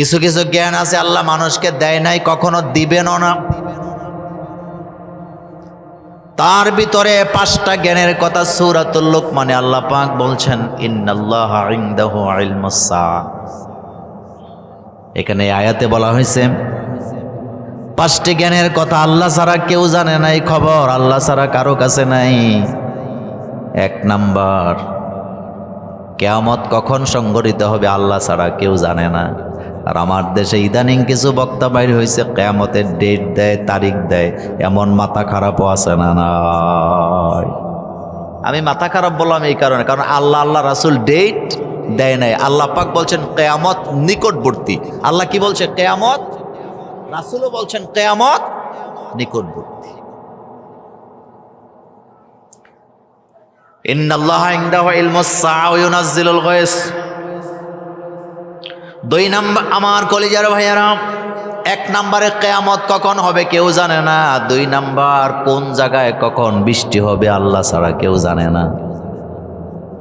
কিছু কিছু জ্ঞান আছে আল্লাহ মানুষকে দেয় নাই, কখনো দিবেনও না। তার ভিতরে 5টা জ্ঞানের কথা সূরাতুল লুকমানে আল্লাহ পাক বলছেন, ইন্নাল্লাহা ইনদাহু ইলমুস সাআ। এখানে আয়াতে বলা হয়েছে 5টি জ্ঞানের কথা আল্লাহ ছাড়া কেউ জানে না, এই খবর আল্লাহ ছাড়া কারো কাছে নাই। 1 নাম্বার, কিয়ামত কখন সংঘটিত হবে আল্লাহ ছাড়া কেউ জানে না। আর আমার দেশে ইদানিং কিছু বক্তা বাইর হয়েছে, কিয়ামতের ডেট দেয়, তারিখ দেয়, এমন মাথা খারাপও আছে না নাই? আমি মাথা খারাপ বললাম এই কারণে, কারণ আল্লাহ রাসূল ডেট দেয় নাই। আল্লাহ পাক বলছেন কিয়ামত নিকটবর্তী। আল্লাহ কি বলছে? কিয়ামত। রাসূলও বলছেন কিয়ামত নিকটবর্তী। ইন্নাল্লাহা ইনদাহু ইলমুস সাআ ওয়া ইউনাজ্জিলুল গায়স। 2 নাম্বার, আমার কলিজার ভাইয়ারা, 1 নম্বরে কিয়ামত কখন হবে কেউ জানে না। 2 নাম্বার, কোন জায়গায় কখন বৃষ্টি হবে আল্লাহ ছাড়া কেউ জানে না।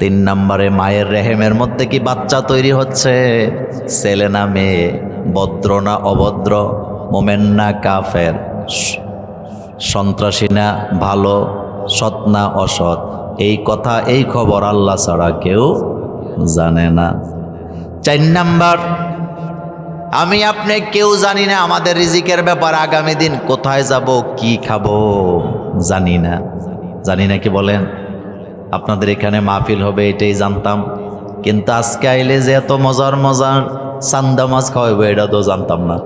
3 নম্বরে, মায়ের রেহেমের মধ্যে কি বাচ্চা তৈরি হচ্ছে, ছেলে না মেয়ে, ভদ্র না অভদ্র, মোমেন না কাফের, সন্ত্রাসী না ভালো, সৎ না অসৎ, এই কথা এই খবর আল্লাহ ছাড়া কেউ জানে না। 4 নাম্বার, আমি আপনি কেউ জানি না আমাদের রিজিকের ব্যাপার, আগামী দিন কোথায় যাব, কি খাবো জানি না। জানি না কি বলেন? আপনাদের এখানে মাহফিল হবে এটাই জানতাম, কিন্তু আজকে আইলে যে এত মজার মজার চান্দা মাছ খাওয়াবো এটা তো জানতাম না।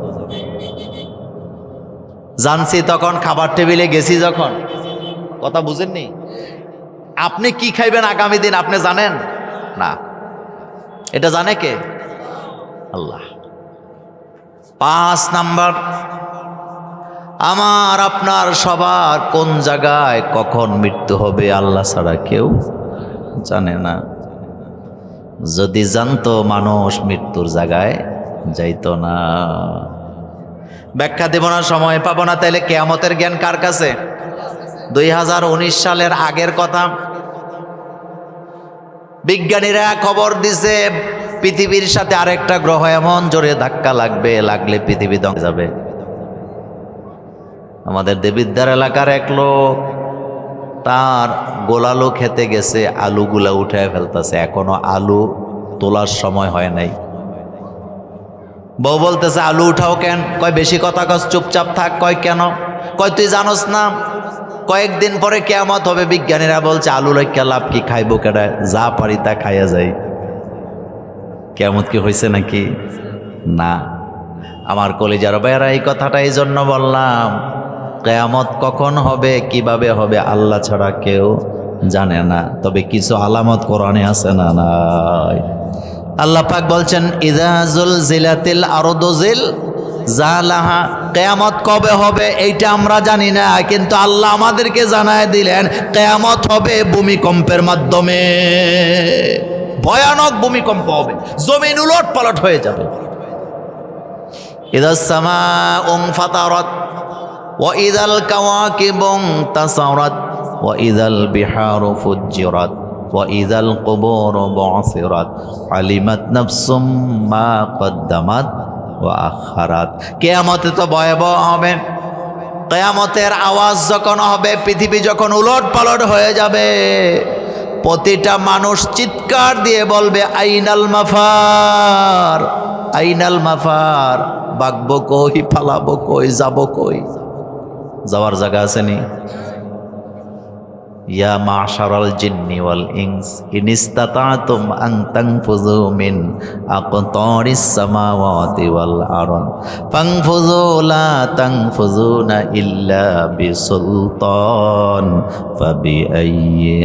জানছি তখন খাবার টেবিলে গেছি যখন। কথা বুঝেননি? আপনি কি খাইবেন আগামী দিন আপনি জানেন না? এটা জানে কে? আল্লাহ। 5 নাম্বার, আমার আপনার সবার কোন জায়গায় কখন মৃত্যু হবে আল্লাহ ছাড়া কেউ জানে না। যদি জানতো মানুষ মৃত্যুর জায়গায় যাইতো না। ব্যাখ্যা দেব না, সময় পাবো না। তাইলে কিয়ামতের জ্ঞান কার কাছে? 2019 সালের আগের কথা। বিজ্ঞানীরা খবর দিছে পৃথিবীর সাথে আরেকটা গ্রহ এমন জোরে ধাক্কা লাগবে, লাগলে পৃথিবী ধ্বংস হয়ে যাবে। আমাদের দেবিদ্বার এলাকার এক লোক তার গোলালু খেতে গেছে, আলুগুলা উঠায় ফেলতেছে, এখনো আলু তোলার সময় হয় নাই। বউ বলতেছে আলু উঠাও কেন? কয় বেশি কথা কস, চুপচাপ থাক। কয় কেন? কয় তুই জানোস না কয়েকদিন পরে কিয়ামত হবে। বিজ্ঞানীরা বলছে আলু লইকা লাভ কি, খাইবো কেডা, যা পারি তা খাইয়া যাই। কিয়ামত কি হয়েছে নাকি? না। আমার কলিজার ভাইয়েরা, এই কথাটা এই জন্য বললাম, কিয়ামত কখন হবে কিভাবে হবে আল্লাহ ছাড়া কেউ জানে না। তবে কিছু আলামত কোরআনে আছে না নাই? আল্লাহ পাক বলছেন ইযা যুলজিলাতিল আরদু জিলজালাহা। কিয়ামত কবে হবে এইটা আমরা জানি না, কিন্তু আল্লাহ আমাদেরকে জানায় দিলেন কিয়ামত হবে ভূমিকম্পের মাধ্যমে। ভয়ানক ভূমিকম্প হবে, জমিন উলট পালট হয়ে যাবে। ইযাস সামাউ ফাতারাত ওয়া ইযাল কাওয়াকিবু তাসারাত ওয়া ইযাল বিহারু ফুজ্জিরাত ওয়া ইযাল কুবুরু বু'সিরাত আলিমাত নাফসুম মা কদ্দামাত ওয়া আখারাত। কিয়ামতে তো ভয়াবহ হবে। কিয়ামতের আওয়াজ যখন হবে, পৃথিবী যখন উলট পালট হয়ে যাবে, প্রতিটা মানুষ চিৎকার দিয়ে বলবে আইনাল মাফার, আইনাল মাফার। বাগবো কই, ফালাবো কই, যাবো কই? যাওয়ার জায়গা আসেনি? ইয়া মাশারাল জিন্নি ওয়াল ইনস ইন ইসতাতাতুম আন তানফুযু মিন আকতারিস সামাওয়াতি ওয়াল আরদ ফানফুযু লা তানফুযুনা ইল্লা বিসুলতান ফাবিআইয়ি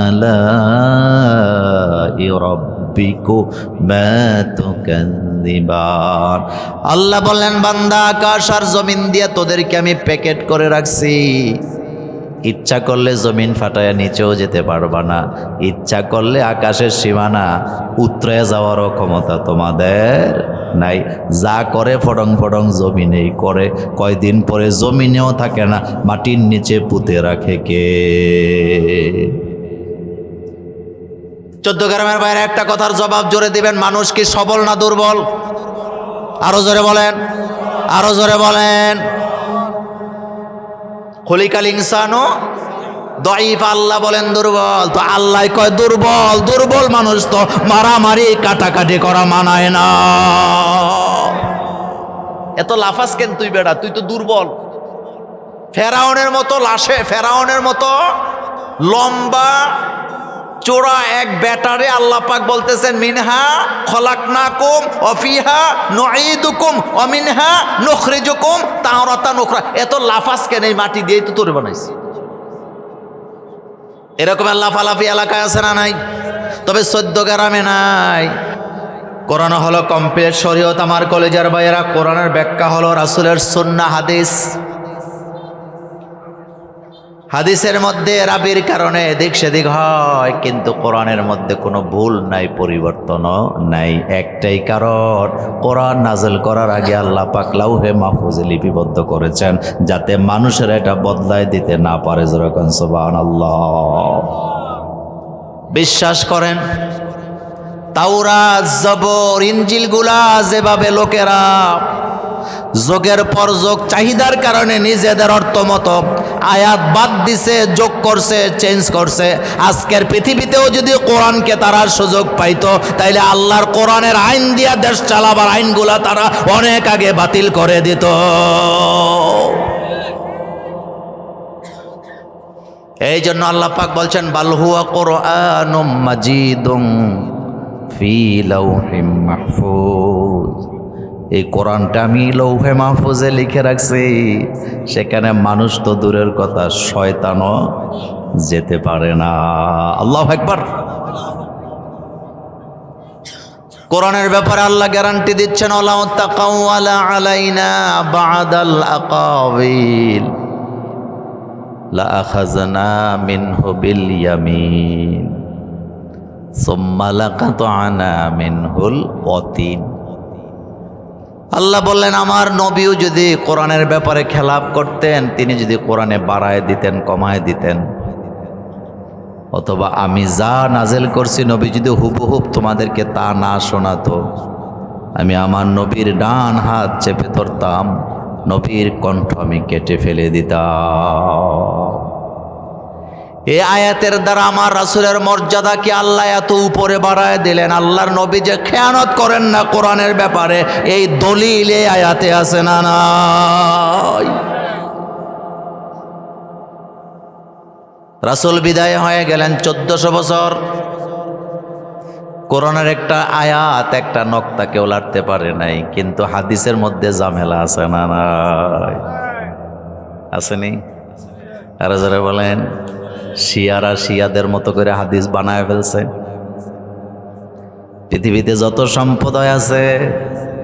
আলাই রাব্বিকুমা তুকাযযিবান। আল্লাহ বলেন বান্দা, আকাশ আর জমিন দিয়ে তোদেরকে আমি প্যাকেট করে রাখছি। ইচ্ছা করলে জমিন ফাটায়া নিচেও যেতে পারবা না, ইচ্ছা করলে আকাশের সীমানা উতরে যাওয়ারও ক্ষমতা তোমাদের নাই। যা করে ফডং ফডং জমিনেই করে, কয়দিন পরে জমিনেও থাকে না, মাটির নিচে পুঁতে রাখে কে? 14 গ্রামের বাইরে একটা কথার জবাব জোরে দিবেন, মানুষ কি সবল না দুর্বল? আরো জোরে বলেন, আরো জোরে বলেন। খলিকাল ইনসানু দঈফ, আল্লাহ বলেন দুর্বল। তো আল্লাহ কয় দুর্বল, দুর্বল মানুষ তো মারামারি কাটাকাটি করা মানায় না। এত লাফাস কেন তুই বেড়া, তুই তো দুর্বল। ফেরাউনের মতো লাশে, ফেরাউনের মতো লম্বা চোরা এক ব্যাটারে আল্লাহ পাক বলতেছেন মিনহা খলাকনাকুম ওয়া ফিহা নুঈদুকুম ওয়া মিনহা নুখরিজুকুম তারাতান উখরা। এত লাফাস কেন, এই মাটি দিয়েই তো তোরে বানাইছি। এরকম লাফালাফি এলাকায় আছে না নাই? তবে 14 গ্রামে নাই। কোরআন হলো কমপ্লিট শরীয়ত। আমার কলেজের ভাইয়েরা, কোরআনের ব্যাখ্যা হলো রাসূলের সুন্নাহ হাদিস। হাদিসের মধ্যে রাবির কারণে এদিক সেদিক হয়, কিন্তু কোরআনের মধ্যে কোনো ভুল নাই, পরিবর্তনও নাই। একটাই কারণ, কোরআন নাযিল করার আগে আল্লাহ পাক লাউহে মাহফুজে লিপিবদ্ধ করেছেন, যাতে মানুষের এটা বদলায় দিতে না পারে। যেরকম সুবহানাল্লাহ। বিশ্বাস করেন তাওরাত, জবর, ইনজিলগুলা যেভাবে লোকেরা যোগের পর যোগ চাহিদার কারণে নিজেদের অর্থ মতো আয়াত বাদ দিছে, যোগ করছে, চেঞ্জ করছে, আজকের পৃথিবীতেও যদি কোরআনকে তারা সুযোগ পাইতো, তাইলে আল্লাহর কোরআনের আইন দিয়া দেশ চালাবার আইনগুলা তারা অনেক আগে বাতিল করে দিত। এই জন্য আল্লাহ পাক বলছেন বাল হুয়া কুরআনুম মাজিদুম ফি লাউহিম মাহফুজ। এই কোরআনটা আমি লৌহে মাহফুজে লিখে রাখছি, সেখানে মানুষ তো দূরের কথা, শয়তানও যেতে পারে না। আল্লাহু আকবার। কোরআনের ব্যাপারে আল্লাহ গ্যারান্টি দিচ্ছেন ওয়ালা তাকাওয়ালা আলাইনা বাদাল আকাবিল লা আখাযনা মিনহু বিল ইয়ামিন সুম্মা লাকাতআনা মিনহুল ওয়াতিন। আল্লাহ বললেন আমার নবীও যদি কোরআনের ব্যাপারে খেলাপ করতেন, তিনি যদি কোরআনে বাড়ায় দিতেন, কমায় দিতেন, অথবা আমি যা নাজেল করছি নবী যদি হুবহুব তোমাদেরকে তা না শোনাতো, আমি আমার নবীর ডান হাত চেপে ধরতাম, নবীর কণ্ঠ আমি কেটে ফেলে দিতাম। এই আয়াতের দ্বারা আমার রাসূলের মর্যাদা কি আল্লাহ এত উপরে বাড়ায় দিলেন। আল্লাহর নবী যে খেয়ানত করেন না কোরআনের ব্যাপারে, এই দলিল এই আয়াতে আছে না নাই? রাসূল বিদায় হয়ে গেলেন 1400 বছর, কোরআনের একটা আয়াত, একটা নক্তা কেউ লাড়তে পারে নাই। কিন্তু হাদিসের মধ্যে ঝামেলা আছে না নাই? আসেনি? আর যারা বলেন শিয়ারা শিয়াদের মতো করে হাদিস বানায় ফেলছে। পৃথিবীতে যত সম্প্রদায় আছে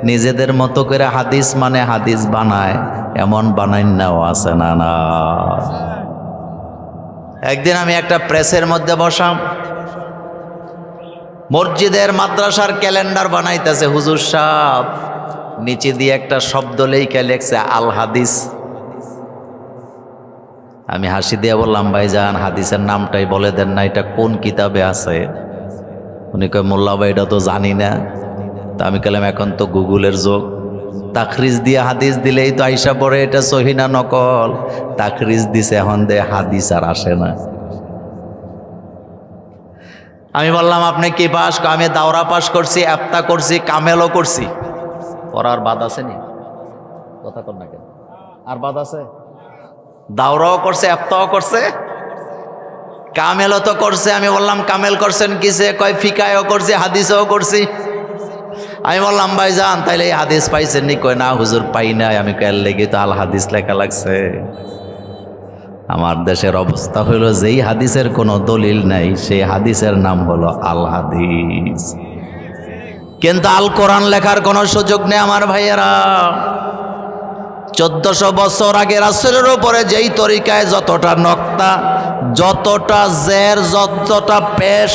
নিজেদের মতো করে হাদিস মানে হাদিস বানায়, এমন বানাইনাও আছে না না? একদিন আমি একটা প্রেসের মধ্যে বসাম, মসজিদের মাদ্রাসার ক্যালেন্ডার বানাইতেছে হুজুর সাহেব, নিচে দিয়ে একটা শব্দ লেখা লেখছে আল হাদিস। আমি হাসি দিয়ে বললাম ভাইজান হাদিসের নামটাই বলে দেন না, এটা কোন কিতাবে আছে? উনি কয় মোল্লা ভাই এটা তো জানি না। তা আমি বললাম এখন তো গুগলের যুগ, তাখরিজ দিয়ে হাদিস দিলেই তো আইসা পড়ে এটা সহিহ না নকল। তাখরিজ দিছে, এখন দে হাদিস আর আসে না। আমি বললাম আপনি কি পাস? আমি দাওরা পাস করছি, এফতা করছি, কামেলও করছি। পড়ার বাদ আছে নি? কথা কর না কেন? আর বাদ আছে? দাওরাও করছে, এফতাও করছে, কামেলও তো করছে। আমি বললাম কামেল করছেন কিসে? কয় ফিকায়ও করছি, হাদিসও করছি। আমি বললাম ভাইজান তাইলে এই হাদিস পাইছেন নি? কয় না হুজুর পাই নাই। আমি কয়েল লেগে তো আল হাদিস লেখা লাগছে। আমার দেশের অবস্থা হইল যেই হাদিসের কোনো দলিল নাই, সেই হাদিসের নাম হলো আল হাদিস। কিন্তু আল কোরআন লেখার কোনো সুযোগ নেই আমার ভাইয়েরা। 1400 বছর আগে রাসূলের উপরে যেই তরিকায় যতটা নক্তা, যতটা জের, যতটা পেশ,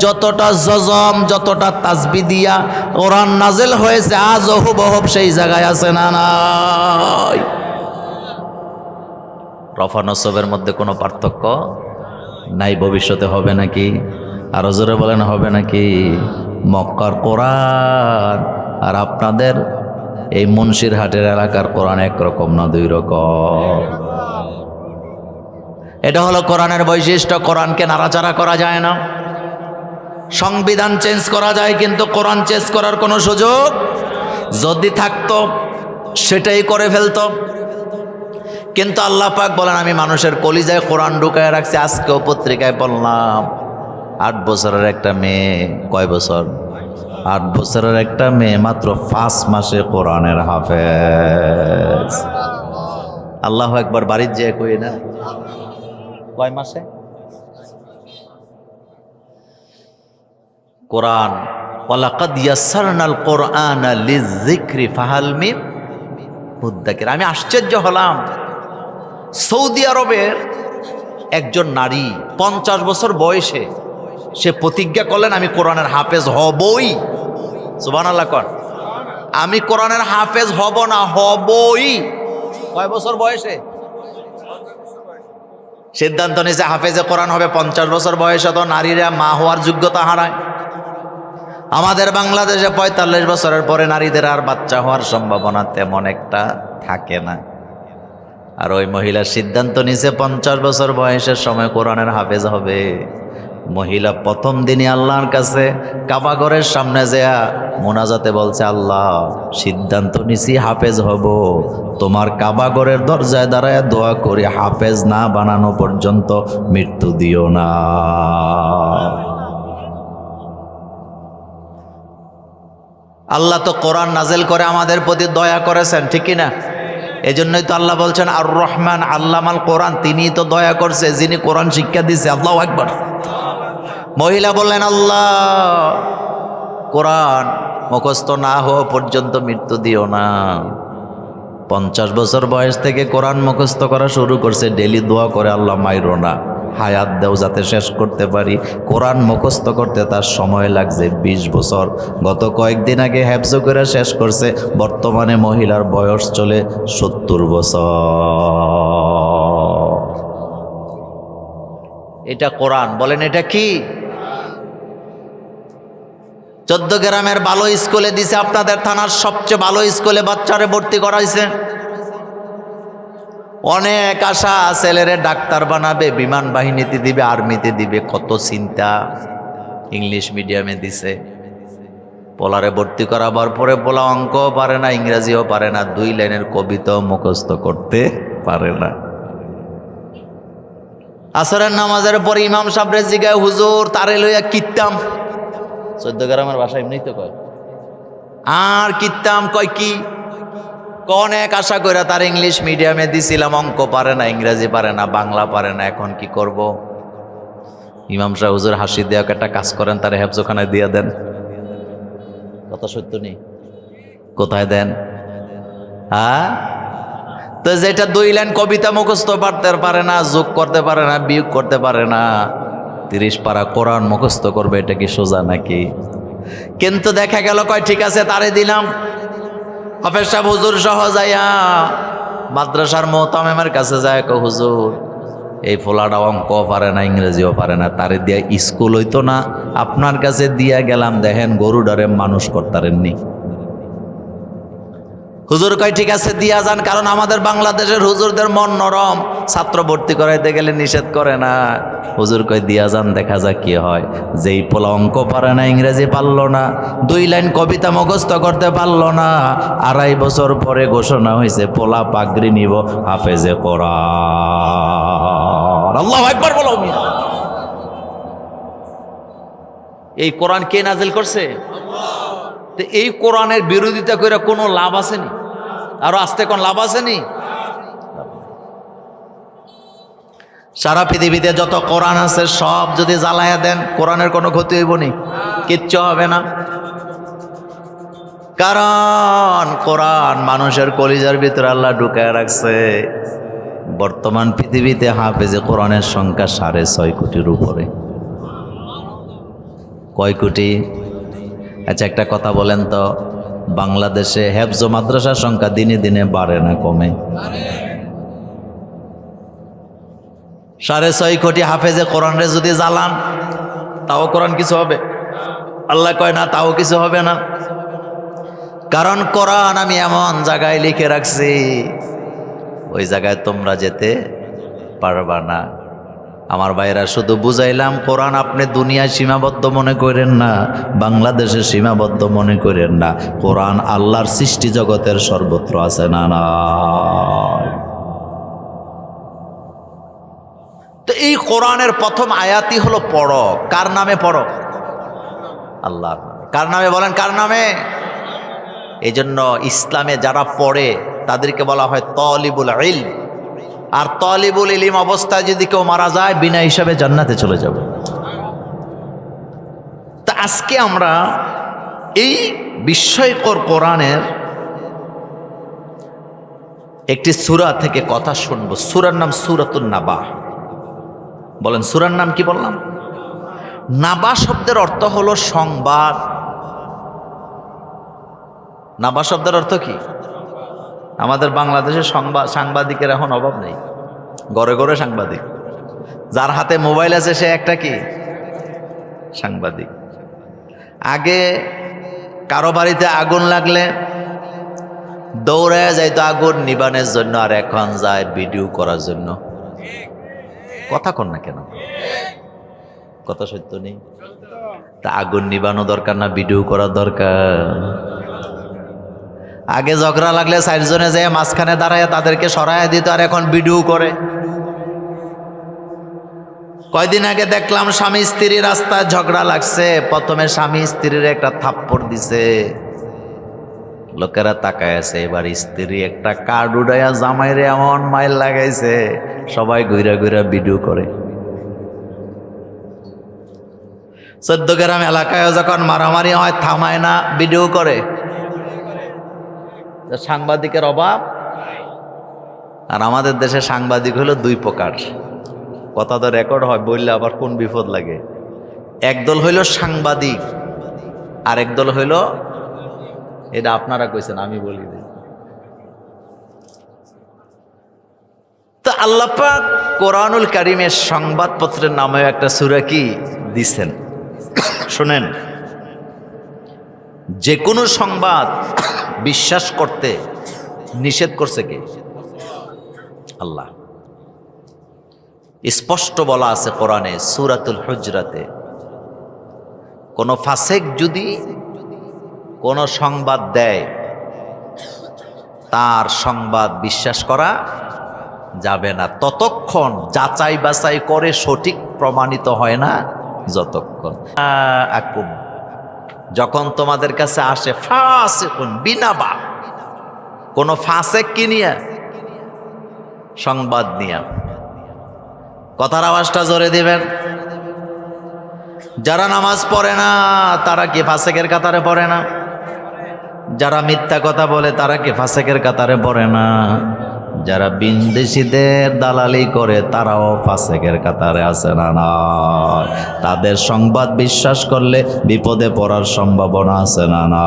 যতটা জজম, যতটা তাসবিহ দিয়া কোরআন নাজিল হয়েছে, আজ হুবহুব সেই জায়গায় আছে না নাই? রফা নসবের মধ্যে কোনো পার্থক্য নাই। ভবিষ্যতে হবে নাকি? আরো জোরে বলেন হবে নাকি? মক্কার কোরআন আর আপনাদের এই মুন্সিরহাটের এলাকার কোরআন একরকম না দুই রকম। এটা হলো কোরআনের বৈশিষ্ট্য। কোরআনকে নাড়াচাড়া করা যায় না। সংবিধান চেঞ্জ করা যায়, কিন্তু কোরআন চেঞ্জ করার কোনো সুযোগ যদি থাকতো সেটাই করে ফেলতো। কিন্তু আল্লাহ পাক বলেন, আমি মানুষের কলিজায় কোরআন ঢুকায় রাখছি। আজকেও পত্রিকায় পড়লাম 8 বছরের একটা মেয়ে, কয় বছর? 8 বছরের একটা মেয়ে মাত্র 5 মাসে কোরআনের হাফেজ। আল্লাহু আকবার। বাড়ির যে কই না, কয় মাসে? কোরআন, ওয়ালাকাদ ইয়াসসারনাল কোরআনা লিযিকরি ফাহাল মিন মুদ্দাকির। আমি আশ্চর্য হলাম, সৌদি আরবের একজন নারী 50 বছর বয়সে সে প্রতিজ্ঞা করলেন, আমি কোরআনের হাফেজ হবই। সুবহানাল্লাহ কর। আমি কোরআনের হাফেজ হব না, হবই। কয় বছর বয়সে সিদ্ধান্ত নিয়েছে হাফেজে কোরআন হবে? 50 বছর বয়সে তো নারীরা মা হওয়ার যোগ্যতা হারায়। আমাদের বাংলাদেশে 45 বছরের পরে নারীদের আর বাচ্চা হওয়ার সম্ভাবনা তেমন একটা থাকে না। আর ওই মহিলার সিদ্ধান্ত নিয়েছে 50 বছর বয়সের সময় কোরআনের হাফেজ হবে। মহিলা প্রথম দিনই আল্লাহর কাছে কাবাঘরের সামনে যেয়া মোনাজাতে বলছে, আল্লাহ, সিদ্ধান্ত নিছি হাফেজ হব, তোমার কাবাঘরের দরজায় দাঁড়ায় দোয়া করে হাফেজ না বানানো পর্যন্ত মৃত্যু দিও না। আল্লাহ তো কোরআন নাজেল করে আমাদের প্রতি দয়া করেছেন, ঠিক কি না? এই জন্যই তো আল্লাহ বলছেন, আর রহমান আল্লামাল কোরআন, তিনি তো দয়া করছে যিনি কোরআন শিক্ষা দিছে। আল্লাহু আকবার। মহিলা বললেন, আল্লাহ, কোরআন মুখস্থ না হওয়া পর্যন্ত মৃত্যু দিও না। 50 বছর বয়স থেকে কোরআন মুখস্থ করা শুরু করছে। ডেলি দোয়া করে, আল্লাহ মাইরো না, হায়াত দেও যাতে শেষ করতে পারি। কোরআন মুখস্থ করতে তার সময় লাগছে 20 বছর। গত কয়েকদিন আগে হেফজ করে শেষ করছে। বর্তমানে মহিলার বয়স চলে 70 বছর। এটা কোরআন। বলেন এটা কি? 14 গ্রামের ভালো স্কুলে দিছে, আপনাদের থানার সবচেয়ে ভালো স্কুলে বাচ্চারে ভর্তি করাইছে। অনেক আশা, ছেলেরে ডাক্তার বানাবে, বিমান বাহিনীতে দিবে, আর্মিতে দিবে, কত চিন্তা। ইংলিশ মিডিয়ামে দিছে। পোলারে ভর্তি করাবার পরে পোলা অঙ্কও পারে না, ইংরেজিও পারে না, 2 লাইনের কবিতাও মুখস্থ করতে পারে না। আসরের নামাজের পরে ইমাম সাহেব জিগায়, হুজুর তারে লইয়া কিতাম। 14 গ্রামের ভাষা এমনি তো কয়, আর কিতাম কয় কি? অনেক আশা করে তার ইংলিশ মিডিয়ামে দিছিলাম, অঙ্ক পারে না, ইংরেজি পারে না, বাংলা পারে না, এখন কি করব? ইমাম সাহেব হুজুর হাসি দেওয়া, একটা কাজ করেন, তার হেফজখানায় দিয়ে দেন। কথা সত্য নেই? কোথায় দেন? হ্যাঁ, তো যেটা 2 লাইন কবিতা মুখস্থ পারতে পারে না, যোগ করতে পারে না, বিয়োগ করতে পারে না, 30 পারা কোরআন মুখস্থ করবে, এটা কি সোজা নাকি? কিন্তু দেখা গেল, কয় ঠিক আছে তারে দিলাম। হাফেজ সাহেব হুজুর সহ যাইয়া মাদ্রাসার মোহতামেমের কাছে যায়, কয় হুজুর এই ফোলাটা অঙ্ক পারে না, ইংরেজিও পারে না, তারে দিয়া স্কুল হইতো না, আপনার কাছে দিয়া গেলাম, দেখেন গরুডারে মানুষ করতারেননি। হুজুর কয় ঠিক আছে দিয়া যান, কারণ আমাদের বাংলাদেশের হুজুরদের মন নরম, ছাত্র ভর্তি করাইতে গেলে নিষেধ করে না। হুজুর কয় দিয়া যান, দেখা যাক কি হয়। যেই পোলা অঙ্ক পারে না, ইংরেজি পারলো না, 2 লাইন কবিতা মুখস্থ করতে পারলো না, 2.5 বছর পরে ঘোষণা হয়েছে পোলা পাগড়ি নিব, হাফেজে কোরআন। আল্লাহু আকবার বলো। এই কোরআন কে নাজিল করছে? তো এই কোরআনের বিরোধিতা করে কোনো লাভ আসেনি? আরো আসতে কোন লাভ আসেনি? সারা পৃথিবীতে যত কোরআন আছে সব যদি জ্বালায়া দেন, কোরআনের কোনো ক্ষতি হইব নি? কিচ্ছু হবে না। কারণ কোরআন মানুষের কলিজার ভিতরে আল্লাহ ঢুকায় রাখছে। বর্তমান পৃথিবীতে হাফেজে কোরআনের সংখ্যা 6.5 কোটির উপরে। কয় কোটি? আচ্ছা একটা কথা বলেন তো, বাংলাদেশে হেফজ মাদ্রাসার সংখ্যা দিনে দিনে বাড়ে না কমে? 6.5 কোটি হাফেজে কোরআনরে যদি জ্বালান, তাও কোরআন কিছু হবে? আল্লাহ কয় না, তাও কিছু হবে না। কারণ কোরআন আমি এমন জায়গায় লিখে রাখছি, ওই জায়গায় তোমরা যেতে পারবা না। আমার ভাইরা, শুধু বুঝাইলাম, কোরআন আপনি দুনিয়ায় সীমাবদ্ধ মনে করেন না, বাংলাদেশে সীমাবদ্ধ মনে করেন না। কোরআন আল্লাহর সৃষ্টি জগতের সর্বত্র আছে, না না? তো এই কোরআনের প্রথম আয়াতই হলো পড়ো। কার নামে পড়ো? আল্লাহর নামে। কার নামে বলেন? কার নামে? এই জন্য ইসলামে যারা পড়ে তাদেরকে বলা হয় তালিবুল ইলম। আর তালিবুল ইলম অবস্থায় যদি কেউ মারা যায়, বিনা হিসাবে জান্নাতে চলে যাবে। তা আজকে আমরা এই বিস্ময়কর কোরআনের একটি সূরা থেকে কথা শুনবো। সূরার নাম সূরাতুন নাবা। বলেন, সূরার নাম কি বললাম? নাবা শব্দের অর্থ হলো সংবাদ। নাবা শব্দের অর্থ কি? আমাদের বাংলাদেশে সাংবাদিকের এখন অভাব নেই, ঘরে ঘরে সাংবাদিক। যার হাতে মোবাইল আছে সে একটা কি সাংবাদিক। আগে কারো বাড়িতে আগুন লাগলে দৌড়ায় যাইতো আগুন নিবানের জন্য, আর এখন যায় ভিডিও করার জন্য। কথা কন না কেন? কথা সত্য নেই? তা আগুন নিবানো দরকার না ভিডিও করার দরকার? আগে ঝগড়া লাগলে চারজনে যায় মাঝখানে দাঁড়ায় তাদেরকে সরাইয়া দিত, আর এখন ভিডিও করে। কয়দিন আগে দেখলাম স্বামী স্ত্রী রাস্তায় ঝগড়া লাগছে, প্রথমে স্বামী স্ত্রীর একটা থাপ্পড় দিছে, লোকেরা তাকায় আছে। এবার স্ত্রী একটা কার্ড উড়াইয়া জামাইরে এমন মাইল লাগাইছে, সবাই ঘুরা ঘুরা ভিডিও করে। 14 গ্রাম এলাকায় যখন মারামারি হয় থামায় না, ভিডিও করে। সাংবাদিকের অভাব। আর আমাদের দেশে সাংবাদিক হলো দুই প্রকার। কথা তো রেকর্ড হয়, বললে আবার কোন বিপদ লাগে। একদল হইল সাংবাদিক, আর একদল হইল, এটা আপনারা কইছেন আমি বলি। তো আল্লাহ পাক কোরআনুল কারীমের সংবাদপত্রের নামে একটা সূরা কি দিছেন, শুনেন। যে কোনো সংবাদ বিশ্বাস করতে নিষেধ করছে কে? আল্লাহ। স্পষ্ট বলা আছে কোরআনে সূরাতুল হুজরাতে, কোন ফাসেক যদি কোন সংবাদ দেয়, তার সংবাদ বিশ্বাস করা যাবে না ততক্ষণ যাচাই বাছাই করে সঠিক প্রমাণিত হয় না। যতক্ষণ যখন তোমাদের কাছে আসে ফাসিকুন বিনাবা, কোন ফাসেক কি নিয়ে? সংবাদ নিয়ে। কথার আওয়াজটা জোরে দিবেন। যারা নামাজ পড়ে না তারা কি ফাসেকের কাতারে পড়ে না? যারা মিথ্যা কথা বলে তারা কি ফাসেকের কাতারে পড়ে না? যারা বিদেশিদের দালালি করে তারাও ফাসেকের কাতারে আছে না? না। তাদের সংবাদ বিশ্বাস করলে বিপদে পড়ার সম্ভাবনা আছে না? না।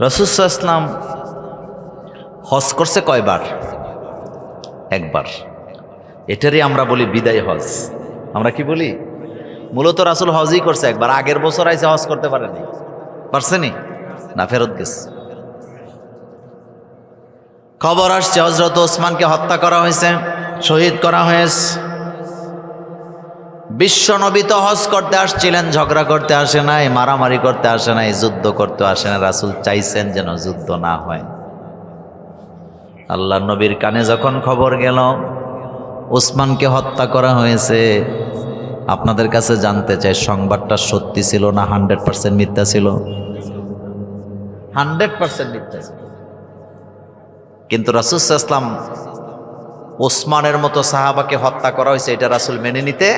রাসূল সাল্লাল্লাহু আলাইহি ওয়াসাল্লাম হজ করছে কয়বার? একবার। এটারই আমরা বলি বিদায় হজ। আমরা কি বলি? মূলত রাসূল হজই করছে একবার। আগের বছর আইসে হজ করতে পারেনি। পারছেনি না, ফেরত গেছে। খবর আসছে হযরত ওসমানকে হত্যা করা হয়েছে, শহীদ করা হয়েছে। বিশ্বনবী তো হজ করতে আসছিলেন, ঝগড়া করতে আসে নাই, মারামারি করতে আসে নাই, যুদ্ধ করতে আসে না। রাসূল চাইছেন যেন যুদ্ধ না হয়। আল্লাহ নবীর কানে যখন খবর গেল ওসমানকে হত্যা করা হয়েছে, আপনাদের কাছে জানতে চাই সংবাদটা সত্যি ছিল না 100% মিথ্যা ছিল? 100% মিথ্যা ছিল। কিন্তু রাসূল সাল্লাল্লাহু আলাইহি ওয়াসাল্লাম ওসমানের মতো সাহাবাকে হত্যা করা হয়েছে এটা রাসূল মেনে নিতে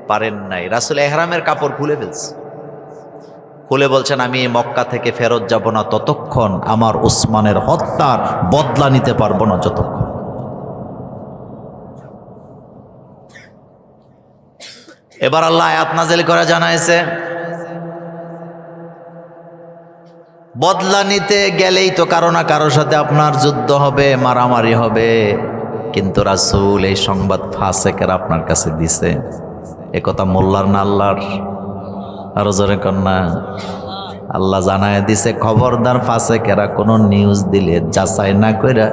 পারেন নাই। রাসূল ইহরামের কাপড় খুলে ফেলছে, খুলে বলছেন আমি মক্কা থেকে ফেরত যাব না ততক্ষণ, আমার ওসমানের হত্যার বদলা নিতে পারবো না যতক্ষণ। এবার আল্লাহ আয়াত নাযিল করে জানাইছে বদলা নিতে গেলেই তো কারো না কারোর সাথে আপনার যুদ্ধ হবে, মারামারি হবে। কিন্তু রাসূল এই সংবাদ ফাসেকের আপনার কাছে দিছে, একথা মোল্লার না আল্লাহর? আরো জোরে কন্যা। আল্লাহ জানায় দিছে, খবরদার ফাসেকেরা কোনো নিউজ দিলে যাচাই না কইরা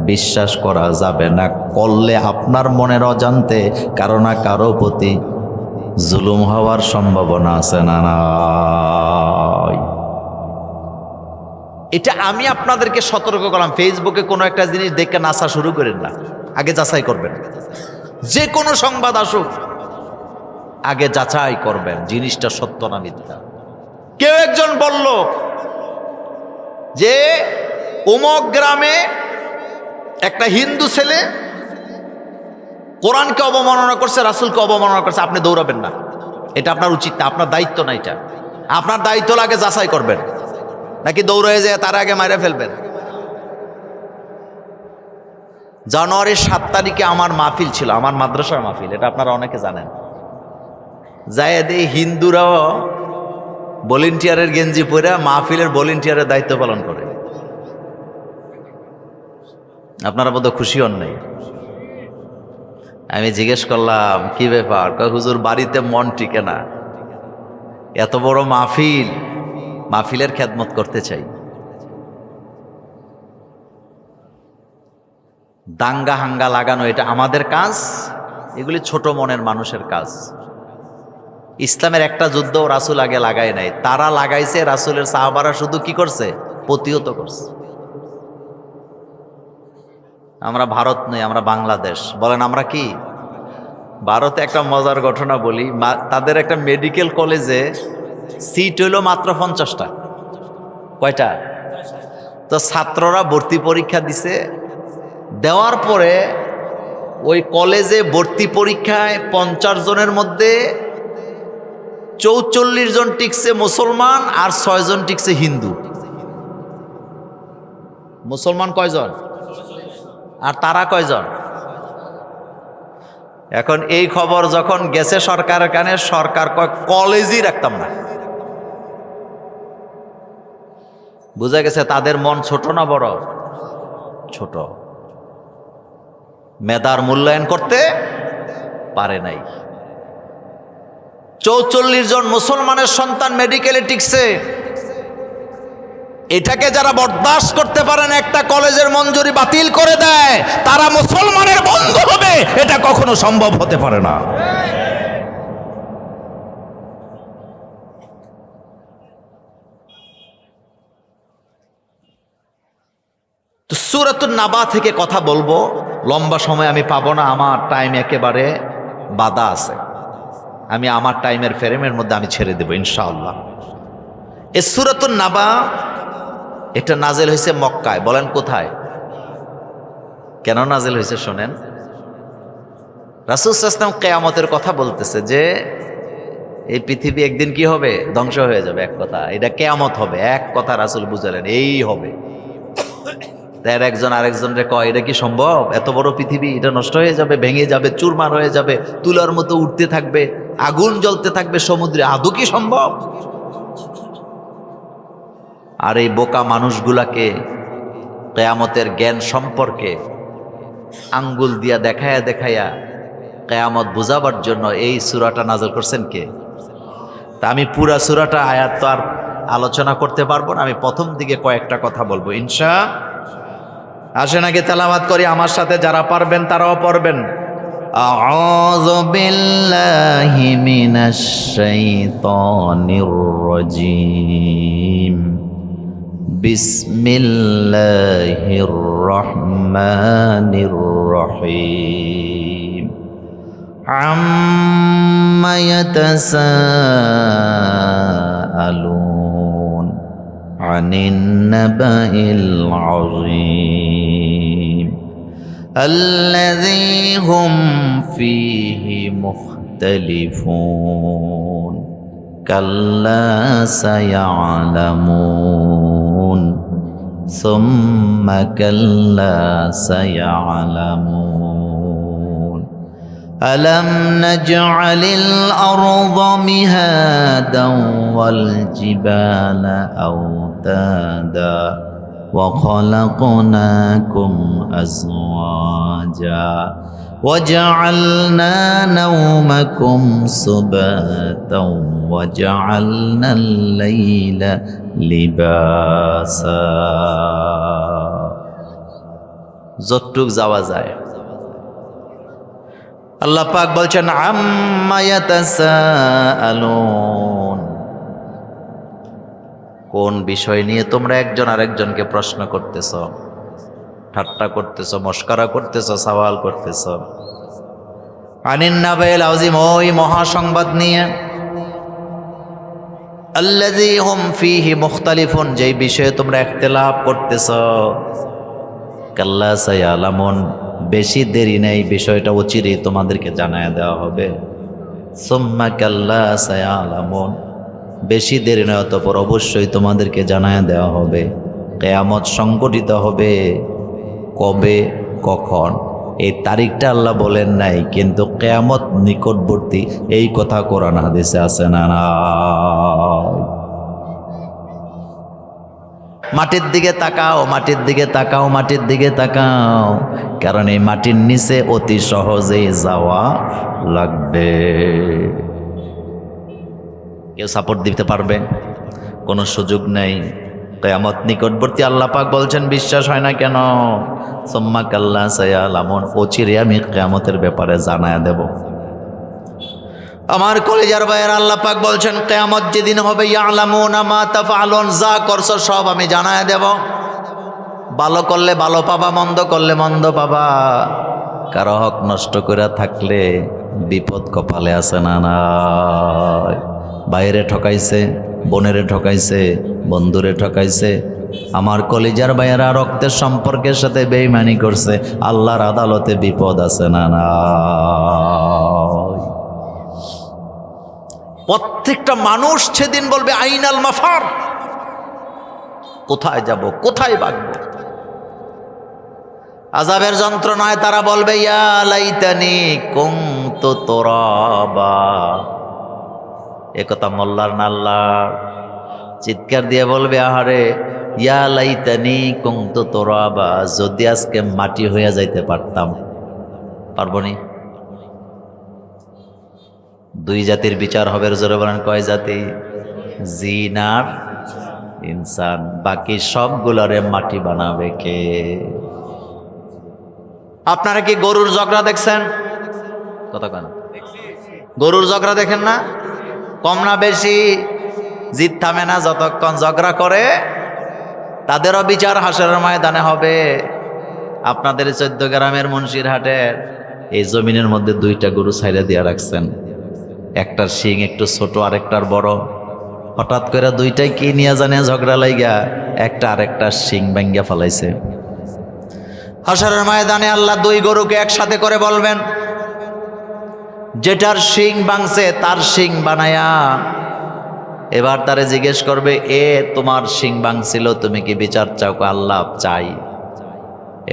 বিশ্বাস করা যাবে না। করলে আপনার মনের অজান্তে কারো না কারো প্রতি জুলুম হওয়ার সম্ভাবনা আছে না নাই? এটা আমি আপনাদেরকে সতর্ক করলাম। ফেসবুকে কোনো একটা জিনিস দেখে নাচা শুরু করেন না, আগে যাচাই করবেন। যে কোনো সংবাদ আসুক আগে যাচাই করবেন জিনিসটা সত্য না মিথ্যা। কেউ একজন বলল যে অমুক গ্রামে একটা হিন্দু ছেলে কোরআনকে অবমাননা করছে, রাসূলকে অবমাননা করছে, আপনি দৌড়াবেন না। এটা আপনার উচিত না, আপনার দায়িত্ব না। এটা আপনার দায়িত্ব লাগে যাচাই করবেন, নাকি দৌড়ে যায় তার আগে মাইরে ফেলবেন। জানুয়ারির 7 তারিখে আমার মাহফিল ছিল, আমার মাদ্রাসার মাহফিল, এটা আপনারা অনেকে জানেন। জায়েদ এই হিন্দুরাও ভলেন্টিয়ারের গেঞ্জি পরে মাহফিলের ভলেন্টিয়ারের দায়িত্ব পালন করে। আপনারা বোধহয় খুশি হন নাই। আমি জিজ্ঞেস করলাম কি ব্যাপার? হুজুর বাড়িতে মন টিকে না, এত বড় মাহফিল, মাহফিলের খেদমত করতে চাই। দাঙ্গা হাঙ্গা লাগানো এটা আমাদের কাজ, এগুলি ছোট মনের মানুষের কাজ। ইসলামের একটা যুদ্ধ রাসূল আগে লাগায় নাই, তারা লাগাইছে, রাসূলের সাহাবারা শুধু কি করছে? প্রতিহত করছে। আমরা ভারত নই, আমরা বাংলাদেশ। বলেন আমরা কি? ভারতে একটা মজার ঘটনা বলি, তাদের একটা মেডিকেল কলেজে সিট হইল মাত্র 50টা। কয়টা? তো ছাত্ররা ভর্তি পরীক্ষা দিছে, দেওয়ার পরে ওই কলেজে ভর্তি পরীক্ষায় 50 জনের মধ্যে 44 জন টিকছে মুসলমান আর 6 জন টিকছে হিন্দু। মুসলমান কয়জন আর তারা কয়জন? এখন এই খবর যখন গেছে সরকারের কানে, সরকার কয় কলেজই রাখতাম না। বুঝা গেছে তাদের মন ছোট না বড়? ছোট। মেধার মূল্যায়ন করতে পারে নাই। 44 জন মুসলমানের সন্তান মেডিকেলে টিকছে। এটাকে যারা বরদাস্ত করতে পারেন, একটা কলেজের মঞ্জুরি বাতিল করে দেয়, তারা মুসলমানের বন্ধু হবে, এটা কখনো সম্ভব হতে পারে না। তো সূরাতুন নাবা থেকে কথা বলবো, লম্বা সময় আমি পাবো না, আমার টাইম একেবারে বাধা আছে। আমি আমার টাইমের ফ্রেমের মধ্যে আমি ছেড়ে দেব ইনশাআল্লাহ। এই সূরাতুন নাবা এটা নাজেল হয়েছে মক্কায়। বলেন কোথায়? কেন নাজেল হয়েছে শোনেন। রাসূল সাল্লাল্লাহু আলাইহি ওয়াসাল্লাম কিয়ামতের কথা বলতেছে যে এই পৃথিবী একদিন কি হবে? ধ্বংস হয়ে যাবে। এক কথা, এটা কিয়ামত হবে। এক কথা রাসূল বুঝালেন, এই হবে। তার একজন আরেকজনরে কয়, এটা কি সম্ভব? এত বড় পৃথিবী, এটা নষ্ট হয়ে যাবে, ভেঙে যাবে, চুরমার হয়ে যাবে, তুলার মতো উঠতে থাকবে, আগুন জ্বলতে থাকবে সমুদ্রে, আদৌ কি সম্ভব? আর এই বোকা মানুষগুলাকে কিয়ামতের জ্ঞান সম্পর্কে আঙ্গুল দিয়া দেখায়া দেখায়া কিয়ামত বুঝাবার জন্য এই সূরাটা নাযিল করছেন কে? তা আমি পুরা সূরাটা আয়াত তো আর আলোচনা করতে পারবো না, আমি প্রথম দিকে কয়েকটা কথা বলবো আসেন আগে তেলাওয়াত করি, আমার সাথে যারা পারবেন তারাও পড়বেন। আউযু বিল্লাহি মিনাশ শাইতানির রাজীম। বিসমিল্লাহির রহমানির রহিম। আম্মা ইয়াতাসাআলুন আনিন নাবাইল আযীম الذي هم فيه مختلفون كلا سيعلمون ثم كلا سيعلمون ألم نجعل الأرض مهادا والجبال أوتادا وخلقناكم أزواجا وجعلنا نومكم سباتا وجعلنا الليل লিবাসা। যতটুক যাওয়া যায়। আল্লাহ পাক বলছেন আম্মা ইয়াতাসাআলুন, কোন বিষয় নিয়ে তোমরা একজন আরেকজনকে প্রশ্ন করতেছ, ঠাট্টা করতেছ, মস্করা করতেছ, সওয়াল করতেছ। আনিন নাবাইল আযীম, ওই মহাসংবাদ নিয়ে। আল্লাযী হুম ফীহি মুখতালিফুন, যেই বিষয়ে তোমরা ইখতিলাফ করতেছ। কাল্লা সায়ালামুন, বেশি দেরি নেই, বিষয়টা অচিরেই তোমাদেরকে জানায় দেওয়া হবে। সুম্মা কাল্লা সায়ালামুন, বেশি দেরি নয়, অতঃপর অবশ্যই তোমাদেরকে জানায় দেওয়া হবে। কিয়ামত সংঘটিত হবে কবে, কখন, এই তারিখটা আল্লাহ বলেন নাই, কিন্তু কিয়ামত নিকটবর্তী, এই কথা কোরআন হাদিসে আছে না? মাটির দিকে তাকাও, মাটির দিকে তাকাও, মাটির দিকে তাকাও, কারণ এই মাটির নিচে অতি সহজেই যাওয়া লাগবে। কেউ সাপোর্ট দিতে পারবে? কোনো সুযোগ নেই। কিয়ামত নিকটবর্তী। আল্লাহ পাক বলছেন বিশ্বাস হয় না কেন? সুম্মা কাল্লা সায়ালামুন, অচিরে আমি কিয়ামতের ব্যাপারে জানায়া দেব। আমার কলিজার ভাইয়ের, আল্লাহ পাক বলছেন কিয়ামত যেদিন হবে, ইয়ালামুনা মা তাফআলুন, যা করছো সব আমি জানায়া দেব। ভালো করলে ভালো পাবা, মন্দ করলে মন্দ পাবা। কারো হক নষ্ট করে থাকলে বিপদ কপালে আছে না? নাই। বাইরে ঠকাইছে, বোনেরে ঠকাইছে, বন্ধুরে ঠকাইছে, আমার কলিজার ভাইয়েরা রক্তের সম্পর্কের সাথে বেঈমানি করছে, আল্লাহর আদালতে বিপদ আছে না? নাই। প্রত্যেকটা মানুষ সেদিন বলবে আইনাল মাফার, কোথায় যাব, কোথায় ভাগব। আযাবের যন্ত্রণায় তারা বলবে ইয়া লাইতানি কুনতু তুরাবা। একথা মোল্লার নাল্লার চিৎকার দিয়ে বলবে, আহারে ইয়া লাইতানি কুনতু তুরাবা, যদি আজকে মাটি হয়ে যাইতে পারতাম। পারবনি? দুই জাতির বিচার হবে, জোরে বলেন কয় জাতি? জিন আর ইনসান। বাকি সবগুলোরে মাটি বানাবে কে? আপনারা কি গরুর ঝগড়া দেখছেন? কথা কেন? গরুর ঝগড়া দেখেন না? কম না বেশি? জিদ থামে না, যতক্ষণ ঝগড়া করে। তাদেরও বিচার হাসরের ময়দানে হবে। আপনাদের 14 গ্রামের মুন্সিরহাটের এই জমিনের মধ্যে 2টা গরু ছাইড়া দিয়া রাখছেন, একটার শিং একটু ছোট, আরেকটার বড়। হঠাৎ করে 2টাই কি নিয়ে জানে ঝগড়া লাইগা একটা আরেকটার শিং ভাঙ্গা ফেলাইছে। হাসরের ময়দানে আল্লাহ 2 গরুকে একসাথে করে বলবেন, যেটার শিং ভাঙছে তার শিং বানায়া। এবার তারে জিজ্ঞেস করবে, এ তোমার শিং ভাঙছিল, তুমি কি বিচার চাও? আল্লাহ চাই।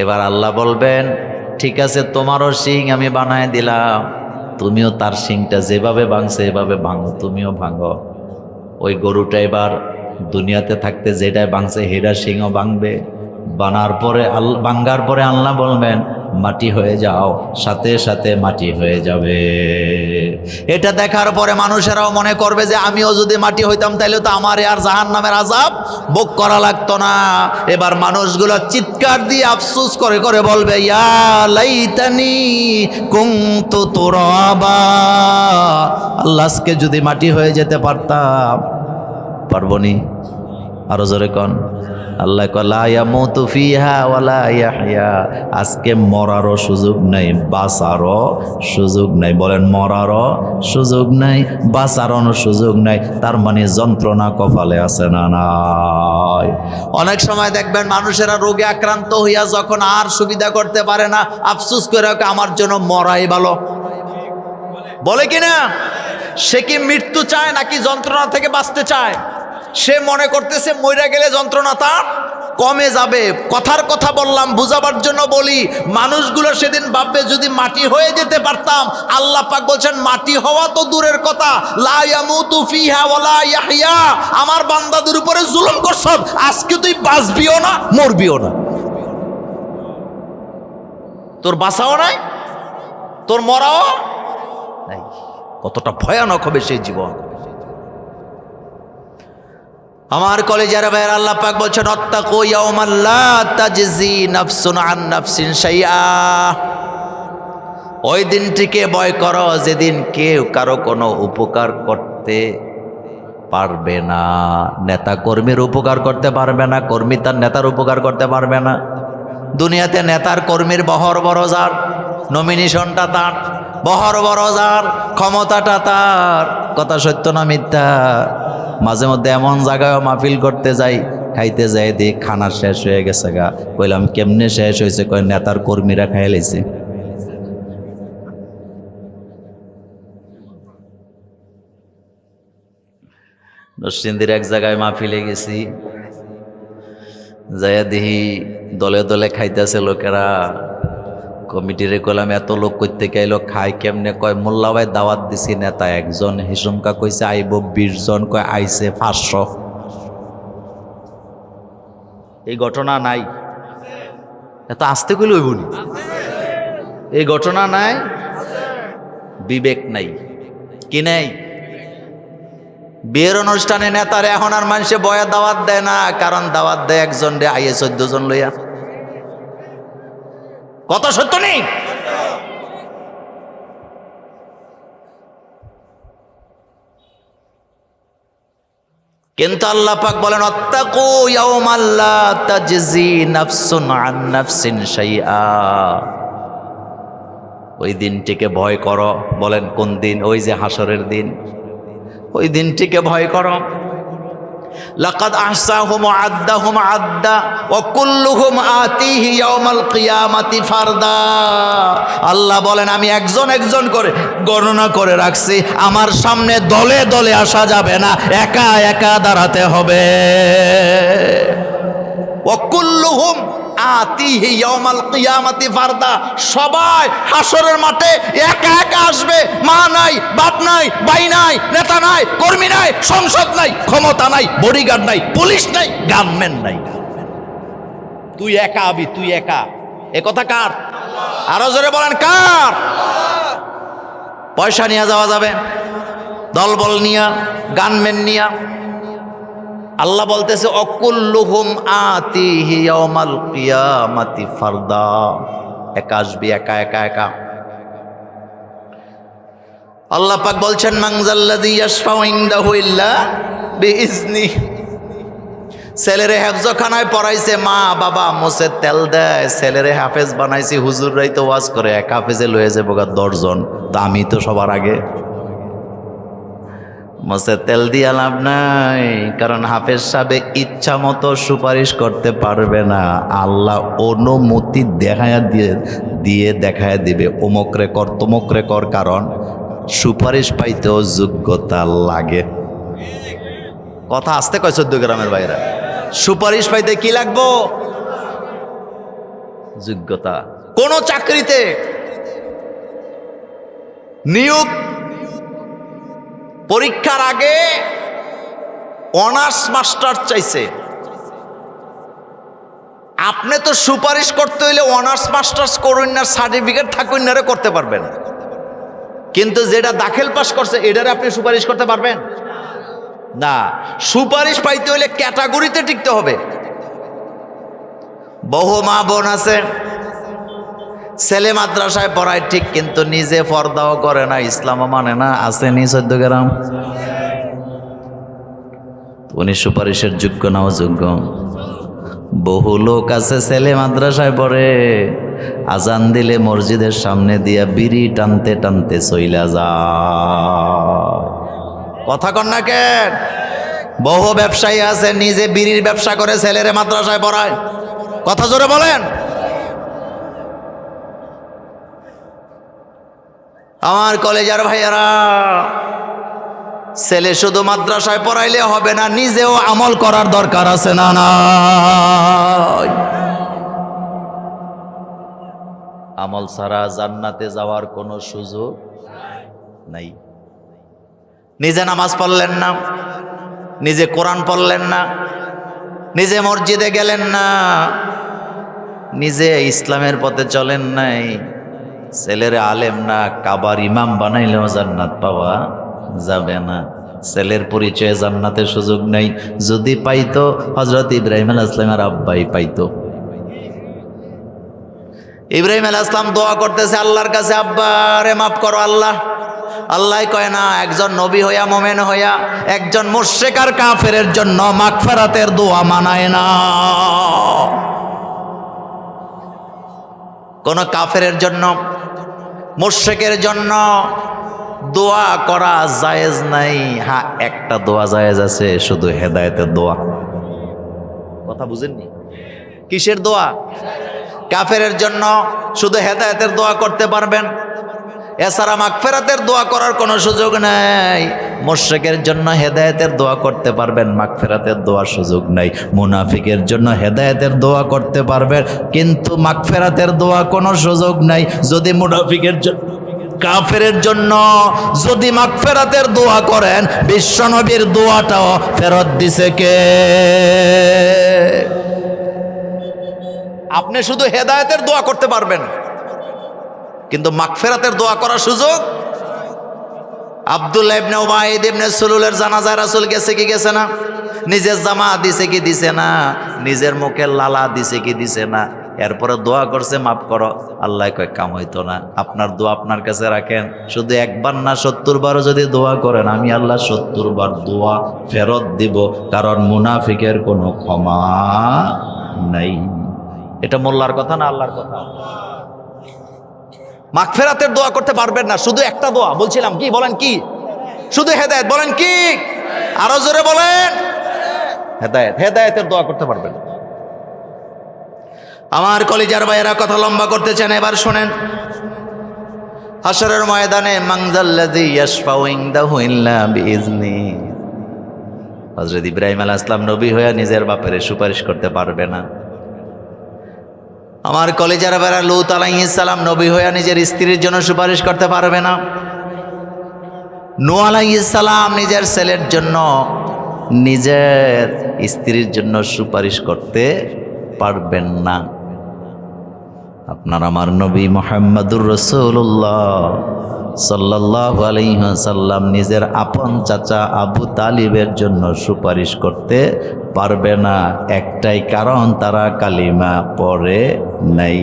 এবার আল্লাহ বলবেন, ঠিক আছে, তোমারও শিং আমি বানায় দিলাম, তুমিও তার শিংটা যেভাবে ভাঙছে এভাবে ভাঙো, তুমিও ভাঙো। ওই গরুটা এবার দুনিয়াতে থাকতে যেটাই ভাঙছে হেডা শিংও ভাঙবে। ভাঙ্গার পরে আল্লাহ বলবেন, মাটি হয়ে যাও, সাথে সাথে মাটি হয়ে যাবে। এটা দেখার পরে মানুষেরাও মনে করবে যে আমিও যদি মাটি হইতাম তাহলে তো আমার আর জাহান্নামের আযাব ভোগ করা লাগতো না। এবার মানুষগুলো চিৎকার দিয়ে আফসোস করে করে বলবে, ইয়া লাইতানি কুনতু তুরাবা, আল্লাহ আজকে যদি মাটি হয়ে যেতে পারতাম। পারবনি? আরো জোরে কন। আল্লাহ কয় লা ইয়ামুতু ফিহা ওয়ালা ইয়াহইয়া, আজকে মরারও সুযোগ নাই, বাঁচারও সুযোগ নাই। বলেন, মরারও সুযোগ নাই, বাঁচারও সুযোগ নাই। তার মানে যন্ত্রণা কপালে আছে না? নাই। অনেক সময় দেখবেন মানুষেরা রোগে আক্রান্ত হইয়া যখন আর সুবিধা করতে পারে না, আফসোস করে আমার জন্য মরাই ভালো। বলে কিনা? সে কি মৃত্যু চায় নাকি যন্ত্রণা থেকে বাঁচতে চায়? সে মনে করতেছে মইরা গেলে যন্ত্রণা তার কমে যাবে। কথার কথা বললাম, বুঝাবার জন্য বলি। মানুষগুলো সেদিন ভাববে যদি মাটি হয়ে যেতে পারতাম। আল্লাহ পাক বলছেন মাটি হওয়া তো দূরের কথা, লা ইয়ামুতু ফিহা ওয়ালা ইয়াহইয়া, আমার বান্দাদের উপরে জুলুম করছ, আজকে তুই বাঁচবিও না, মরবিও না, তোর বাঁচাও নাই। তোর মরাও নাই। কতটা ভয়ানক হবে সেই জীবন। আমার কলেজের ভাইয়ের, আল্লাহ পাক বলছেন আত্তাকু ইয়াওমান লা তাজজি নাফসুন আন নাফসিন শাইআ। ওই দিনটিকে ভয় করো যেদিন কেউ কারো কোনো উপকার করতে পারবে না। নেতা কর্মীর উপকার করতে পারবে না, কর্মী তার নেতার উপকার করতে পারবে না। দুনিয়াতে নেতার কর্মীর বহর বরজার, নমিনেশনটা তার, বহর বরজার, ক্ষমতাটা তার। কথা সত্য না মিথ্যা? মাঝে মধ্যে এমন জায়গায় মাহফিল করতে যাই, খাইতে যাই, দিই খানা শেষ হয়ে গেছে গা। কইলাম কেমনে শেষ হয়েছে? কয় নেতার কর্মীরা খাইয়ে লাইছে। নরসিংদীর এক জায়গায় মাহফিলে গেছি, যাইয়া দেখি দলে দলে খাইতেছে লোকেরা। কমিটিরে কইলাম এত লোক করতে গেলো খাই কেমনে? কয় মোল্লা ভাই দাওয়াত দিছি, নেতা একজন, হিসুমকা কইছে আইব 20 জন, কয় আইছে 500। এই ঘটনা নাই? এত আসতে কইলে হইব নি? এই ঘটনা নাই? বিবেক নাই। কি নাই? বিয়ের অনুষ্ঠানে নেতারে এখন আর মানুষে বয়া দাওয়াত দেয় না, কারণ দাওয়াত দেয় একজন রে, আইয়ে 14 জন লইয়া। কত সত্য নেই? কিন্তু আল্লাহ পাক বলেন আত্তাকু ইয়াওমান লা তাজজি নাফসুন আন নাফসিন শাইআ। ওই দিনটিকে ভয় করো। বলেন কোন দিন? ওই যে হাসরের দিন। ওই দিনটিকে ভয় করো। লাকাদ আহসাহুম ওয়া আদ্দাহুম আদ্দা ওয়া কুল্লুহুম আতিহি ইয়াওমাল কিয়ামাতি ফারদা। আল্লাহ বলেন আমি একজন একজন করে গণনা করে রাখছি। আমার সামনে দলে দলে আসা যাবে না, একা একা দাঁড়াতে হবে। ওয়া কুল্লুহুম আতিহি ইয়াওমাল কিয়ামাতি ফারদা। সবাই হাসরের মাঠে একা একা আসবে। মা নাই, বাপ নাই, ভাই নাই, নেতা নাই, কর্মী নাই, সংসদ নাই, ক্ষমতা নাই, বডিগার্ড নাই, পুলিশ নাই, গানম্যান নাই। তুই একা আবি, তুই একা। এ কথা কার? আরো জোরে বলেন কার? পয়সা নিয়ে যাওয়া যাবে, দলবল নিয়া, গানম্যান নিয়া। আল্লাহ বলতেছে অকুল্লুহুম আতিহি ইয়াওমাল কিয়ামাতি ফারদা। একা আসবি, একা একা একা। আল্লাহ পাক বলছেন মানজাল্লাযী ইয়াশফাউ ইনদাহু ইল্লা বিইজনি। ছেলেরে হেফজখানায় পড়াইছে মা বাবা, মুছে তেল দেয়, ছেলেরে হাফেজ বানাইছি, হুজুররাই তো ওয়াজ করে, এক হাফেজে লয়ে যাবো 10 জন, তা আমি তো সবার আগে। মুছে তেল দিয়া লাভ নাই, কারণ হাফেজ সাহেব ইচ্ছা মতো সুপারিশ করতে পারবে না। আল্লাহ অনুমতি দেখায়া দিয়ে দেখায়া দিবে অমুকরে কর, তমুকরে কর, কারণ সুপারিশ পাইতেও যোগ্যতা লাগে। কথা আসতে কয় 14 গ্রামের বাইরে। সুপারিশ পাইতে কি লাগবো? যোগ্যতা। কোন চাকরিতে নিয়োগ পরীক্ষার আগে অনার্স মাস্টার চাইছে। আপনি তো সুপারিশ করতে হইলে অনার্স মাস্টার্স করুন না, সার্টিফিকেট থাকুন না করতে পারবেন, কিন্তু যেটা দাখিল পাস করছে এটারে আপনি সুপারিশ করতে পারবেন না। সুপারিশ পাইতে হইলে ক্যাটাগরিতে টিকতে হবে। বহু মা বোন আছে ছেলে মাদ্রাসায় পড়ায় ঠিক, কিন্তু নিজে পর্দাও করে না, ইসলামও মানে না। আছে নি 14 গ্রাম? উনি সুপারিশের যোগ্য না অযোগ্য? বহু লোক আছে ছেলে মাদ্রাসায় পড়ে, আজান দিলে মসজিদের সামনে দিয়া বিড়ি টানতে টানতে চইলা যায়। কথা কন না কেন? বহু ব্যবসায়ী আছে নিজে বিড়ির ব্যবসা করে ছেলেরে মাদ্রাসায় পড়ায়। কথা জোরে বলেন। আমার কলেজের ভাইয়ারা, ছেলে শুধু মাদ্রাসায় পড়াইলে হবে না, নিজেও আমল করার দরকার আছে না নাই? আমল ছাড়া জান্নাতে যাওয়ার কোনো সুযোগ নাই। নিজে নামাজ পড়লেন না, নিজে কোরআন পড়লেন না, নিজে মসজিদে গেলেন না, নিজে ইসলামের পথে চলেন নাই, ছেলের আলেম না কাবার ইমাম বানাইলেও জান্নাত পাওয়া যাবে না। ছেলের পরিচয়ে জান্নাতের সুযোগ নেই। যদি পাইতো হযরত ইব্রাহিম আলাইহিস সালামের আব্বাই পাইতো। ইব্রাহিম আলাইহিস সালাম দোয়া করতেছে আল্লাহর কাছে, আব্বা রে মাফ করো আল্লাহ। আল্লাহ কয় না, একজন নবী হইয়া মোমেন হইয়া একজন মুশরিক আর কাফেরের জন্য মাগফিরাতের দোয়া মানায় না। কোন কাফেরের জন্য মুশরিকের জন্য দোয়া করা জায়েজ নাই। হ্যাঁ, একটা দোয়া জায়েজ আছে, শুধু হেদায়েতের দোয়া। কথা বুঝেননি? কিসের দোয়া? কাফেরের জন্য শুধু হেদায়েতের দোয়া করতে পারবেন, এছাড়া মাগফিরাতের দোয়া করার কোনো সুযোগ নেই। মুশরিকের জন্য হেদায়েতের দোয়া করতে পারবেন, মাগফিরাতের দোয়ার সুযোগ নাই। মুনাফিকের জন্য হেদায়েতের দোয়া করতে পারবেন, কিন্তু মাগফিরাতের দোয়া কোনো সুযোগ নাই। যদি মুনাফিকের জন্য কাফেরের জন্য যদি মাগফিরাতের দোয়া করেন, বিশ্বনবীর দোয়াটাও ফেরত দিছে কে? আপনি শুধু হেদায়েতের দোয়া করতে পারবেন, কিন্তু মাগফিরাতের দোয়া করার সুযোগ। আব্দুল্লাহ ইবনে উবাইদ ইবনে সুলুলের জানাজায় রাসূল গেছে কি গেছে না? নিজের জামা দিছে কি দিছে না? নিজের মুখে লালা দিছে কি দিছে না? এরপরে দোয়া করছে মাফ করো। আল্লাহ কয় কাম হইতো না, আপনার দোয়া আপনার কাছে রাখেন। শুধু একবার না 70 বারও যদি দোয়া করেন, আমি আল্লাহ 70 বার দোয়া ফেরত দিব, কারণ মুনাফিকের কোনো ক্ষমা নাই। এটা মোল্লার কথা না আল্লাহর কথা? মাগফিরাতের দোয়া করতে পারবেন না, শুধু একটা দোয়া বলছিলাম, কি বলেন? কি? শুধু হেদায়েত। বলেন কি? আরো জোরে বলেন, হেদায়েত। হেদায়েতের দোয়া করতে পারবেন। আমার কলিজার ভাইয়েরা, কথা লম্বা করতে চান, এবার শোনেন। হাশরের ময়দানে মানজাল্লাযী ইয়াশফাউ ইনদাহু ইল্লা বিইজনি। হযরত ইব্রাহিম আলাইহিস সালাম নবী হয়ে নিজের বাপের সুপারিশ করতে পারবে না। আমার কলিজার ভাইয়েরা, লূত আলাইহিস সালাম নবী হয়ে নিজের স্ত্রীর জন্য সুপারিশ করতে পারবে না। নূহ আলাইহিস সালাম নিজের ছেলের জন্য, নিজের স্ত্রীর জন্য সুপারিশ করতে পারবেন না। আপনার আমার নবী মুহাম্মদুর রাসূলুল্লাহ সাল্লাল্লাহু আলাইহি ওয়াসাল্লাম নিজের আপন চাচা আবু তালিবের জন্য সুপারিশ করতে পারবে না। একটাই কারণ, তারা কালিমা পড়ে নাই।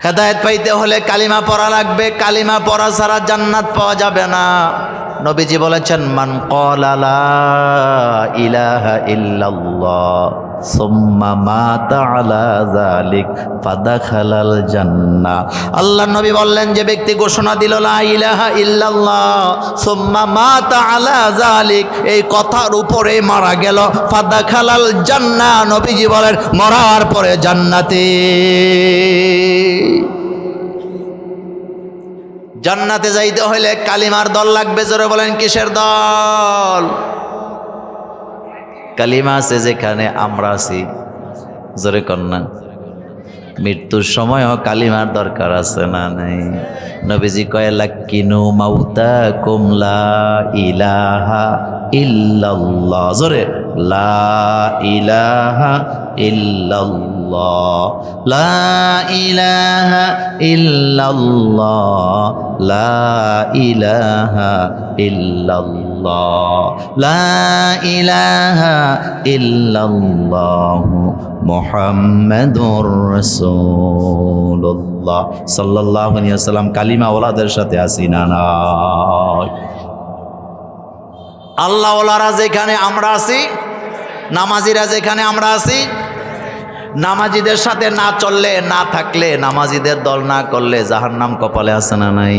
হেদায়েত পাইতে হলে কালিমা পড়া লাগবে। কালিমা পড়া ছাড়া জান্নাত পাওয়া যাবে না। নবীজি বলেছেন, মান ক্বালা লা ইলাহা ইল্লাল্লাহ সুম্মা মাতা আলা যালিক ফাদাখালাল জান্নাহ। আল্লাহর নবী বললেন, যে ব্যক্তি ঘোষণা দিল লা ইলাহা ইল্লাল্লাহ সুম্মা মাতা আলা যালিক, এই কথার উপরে মারা গেল, ফাদাখালাল জান্নাহ। নবীজি বলেন, মরার পরে জান্নাতে। জান্নাতে যাইতে হইলে কালিমার দল লাগবে। জোরে বলেন, কিসের দল? কালিমা আছে যেখানে আমরা আছি। জোরে কন্যা, মৃত্যুর সময়ও কালিমার দরকার আছে না নাই? নবীজি কয়, লাকিনু মাউতাকুম লা ইলাহা ইল্লাল্লাহ। জোরে, লা ইলাহা ইল্লাল্লাহ, লা ইলাহা ইল্লাল্লাহ, লা ইলাহা ইল্লাল্লাহ, লা ইলাহা ইল্লাল্লাহ মুহাম্মাদুর রাসূলুল্লাহ সাল্লাল্লাহু আলাইহি ওয়াসাল্লাম। কালিমা ওয়ালাদের সাথে আসি না নাই? আল্লাহ ওয়ালারা যেখানে আমরা আছি, নামাজিরা যেখানে আমরা আছি, নামাজিদের সাথে না চললে, না থাকলে, নামাজিদের দল না করলে জাহান্নাম কপালে আছে না নাই?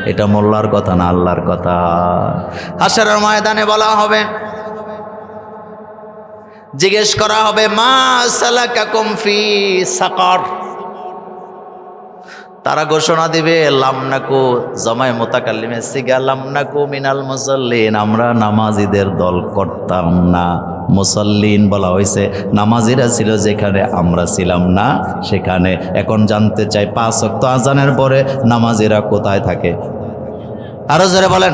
এটা মোল্লার কথা না আল্লাহর কথা। হাশরের ময়দানে বলা হবে, জিজ্ঞেস করা হবে, মা সালাকাকুম ফি সাকার। তারা ঘোষণা দিবে, লামনাকু, জামায়ে মুতাকাল্লিমে সিগা, লামনাকু মিনাল মুসাল্লিন, আমরা নামাজিদের দল করতাম না। মুসাল্লিন বলা হয়েছে, নামাজিরা ছিল যেখানে আমরা ছিলাম না সেখানে। এখন জানতে চাই, 5 ওয়াক্ত আজানের পরে নামাজিরা কোথায় থাকে? আরো জোরে বলেন,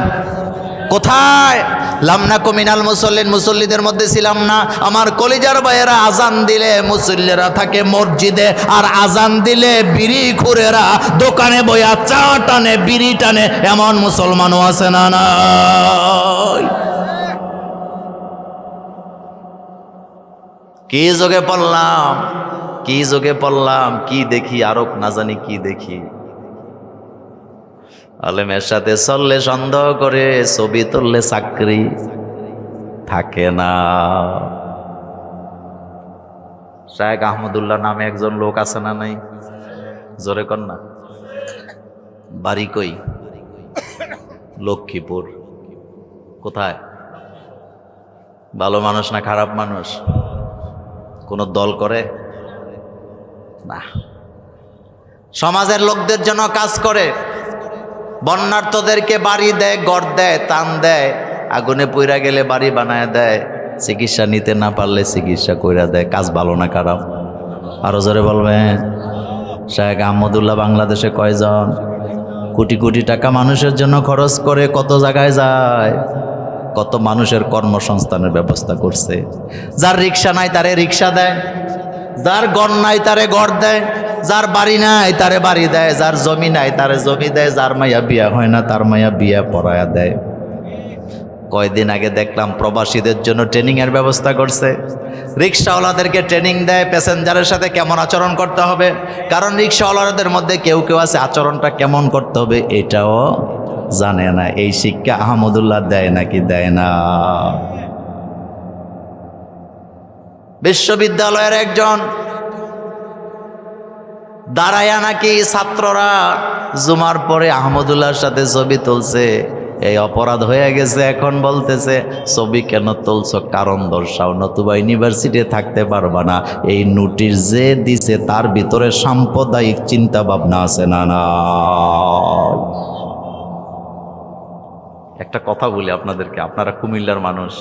কোথায়? লামনাকু মিনাল মুসল্লিন, মুসল্লিদের মধ্যে ছিলাম না। আমার কলিজার ভাইয়েরা, আজান দিলে মুসল্লিরা থাকে মসজিদে, আর আজান দিলে বিড়ি খুরেরা দোকানে বইয়া চা টানে, বিড়ি টানে, এমন মুসলমানও আছে না নাই? কি যোগে পড়লাম, কি যোগে পড়লাম, কি দেখি আরব না জানি কি দেখি। আলেমের সাথে চললে সন্দেহ করে, ছবি তুললে চাকরি থাকে না। শায়েখ আহমদুল্লাহ নামে একজন লোক আছে না নাই? জোরে কর না। বাড়ি কই? লক্ষ্মীপুর। কোথায়? ভালো মানুষ না খারাপ মানুষ? কোন দল করে না, সমাজের লোকদের জন্য কাজ করে। বন্যার্থদেরকে বাড়ি দেয়, ঘর দেয়, তান দেয়, আগুনে পুইরা গেলে বাড়ি বানায় দেয়, চিকিৎসা নিতে না পারলে চিকিৎসা কইরা দেয়। কাজ ভালো না খারাপ? আরো জোরে বলবেন। শায়েখ আহমদুল্লাহ বাংলাদেশে কয়জন? কোটি কোটি টাকা মানুষের জন্য খরচ করে, কত জায়গায় যায়, কত মানুষের কর্মসংস্থানের ব্যবস্থা করছে। যার রিক্সা নাই তারে রিক্সা দেয়, যার ঘর নাই তারে ঘর দেয়, যার বাড়ি নাই তারে বাড়ি দেয়, যার জমি নাই তারে জমি দেয়, যার মাইয়া বিয়া হয় না তার মাইয়া বিয়া পড়ায়া দেয়। কয়দিন আগে দেখলাম প্রবাসীদের জন্য ট্রেনিং এর ব্যবস্থা করছে। রিক্সাওয়ালাদেরকে ট্রেনিং দেয় প্যাসেঞ্জারের সাথে কেমন আচরণ করতে হবে, কারণ রিক্সাওয়ালাদের মধ্যে কেউ কেউ আছে আচরণটা কেমন করতে হবে এটাও জানে না। এই শিক্ষা আহমদুল্লাহ দেয় নাকি দেয় না? বিশ্ববিদ্যালয়ের একজন দাঁড়ায়া নাকি ছাত্ররা জুমার পরে আহমদুল্লাহর সাথে ছবি তুলছে। এই অপরাধ হয়ে গেছে, এখন বলতেছে ছবি কেন তুলছ, কারণ দর্শাও, নতুবা ইউনিভার্সিটি থাকতে পারবা না। এই নোটিশ যে দিছে তার ভিতরে সাম্প্রদায়িক চিন্তা ভাবনা আছে না? না, একটা কথা বলি আপনাদেরকে, আপনারা কুমিল্লার মানুষ।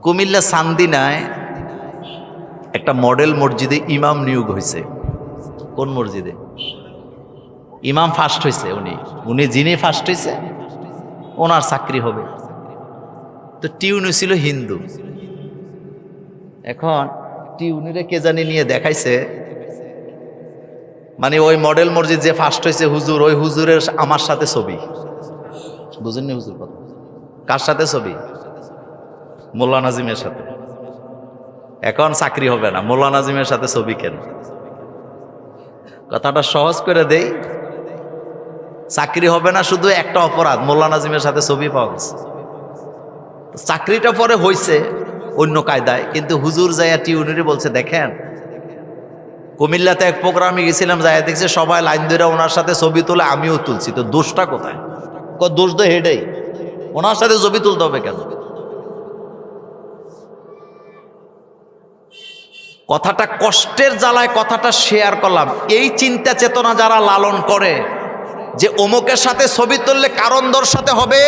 কুমিল্লা চান্দিনায় একটা মডেল মসজিদে ইমাম নিয়োগ হয়েছে। কোন মসজিদে? ইমাম ফার্স্ট হয়েছে, উনি যিনি ফার্স্ট হয়েছে ওনার চাকরি হবে। তো টিউনি ছিল হিন্দু। এখন টিউনিরে কে জানি নিয়ে দেখাইছে, মানে ওই মডেল মসজিদ যে ফার্স্ট হয়েছে হুজুর, ওই হুজুরের আমার সাথে ছবি। বুঝেননি হুজুর কথা? কার সাথে ছবি? মোল্লা নাজিমের সাথে। এখন চাকরি হবে না, মোল্লা নাজিমের সাথে ছবি কেন? কথাটা সহজ করে দেই, চাকরি হবে না শুধু একটা অপরাধ, মোল্লা নাজিমের সাথে ছবি পাওয়া গেছে। চাকরিটা পরে হয়েছে অন্য কায়দায়, কিন্তু হুজুর যাইয়া টিউনিরে বলছে, দেখেন কুমিল্লাতে এক প্রোগ্রামে গেছিলাম, যাইয়া দেখছে সবাই লাইন ধরে ওনার সাথে ছবি তোলে, আমিও তুলছি, তো দোষটা কোথায়? দোষ তো হেডেই, ওনার সাথে ছবি তুলতে হবে কেন? কথাটা কষ্টের জ্বালায় কথাটা শেয়ার করলাম। এই চিন্তা চেতনা যারা লালন করে যে অমুকের সাথে ছবি তুললে কারণ দর্শাতে হবে,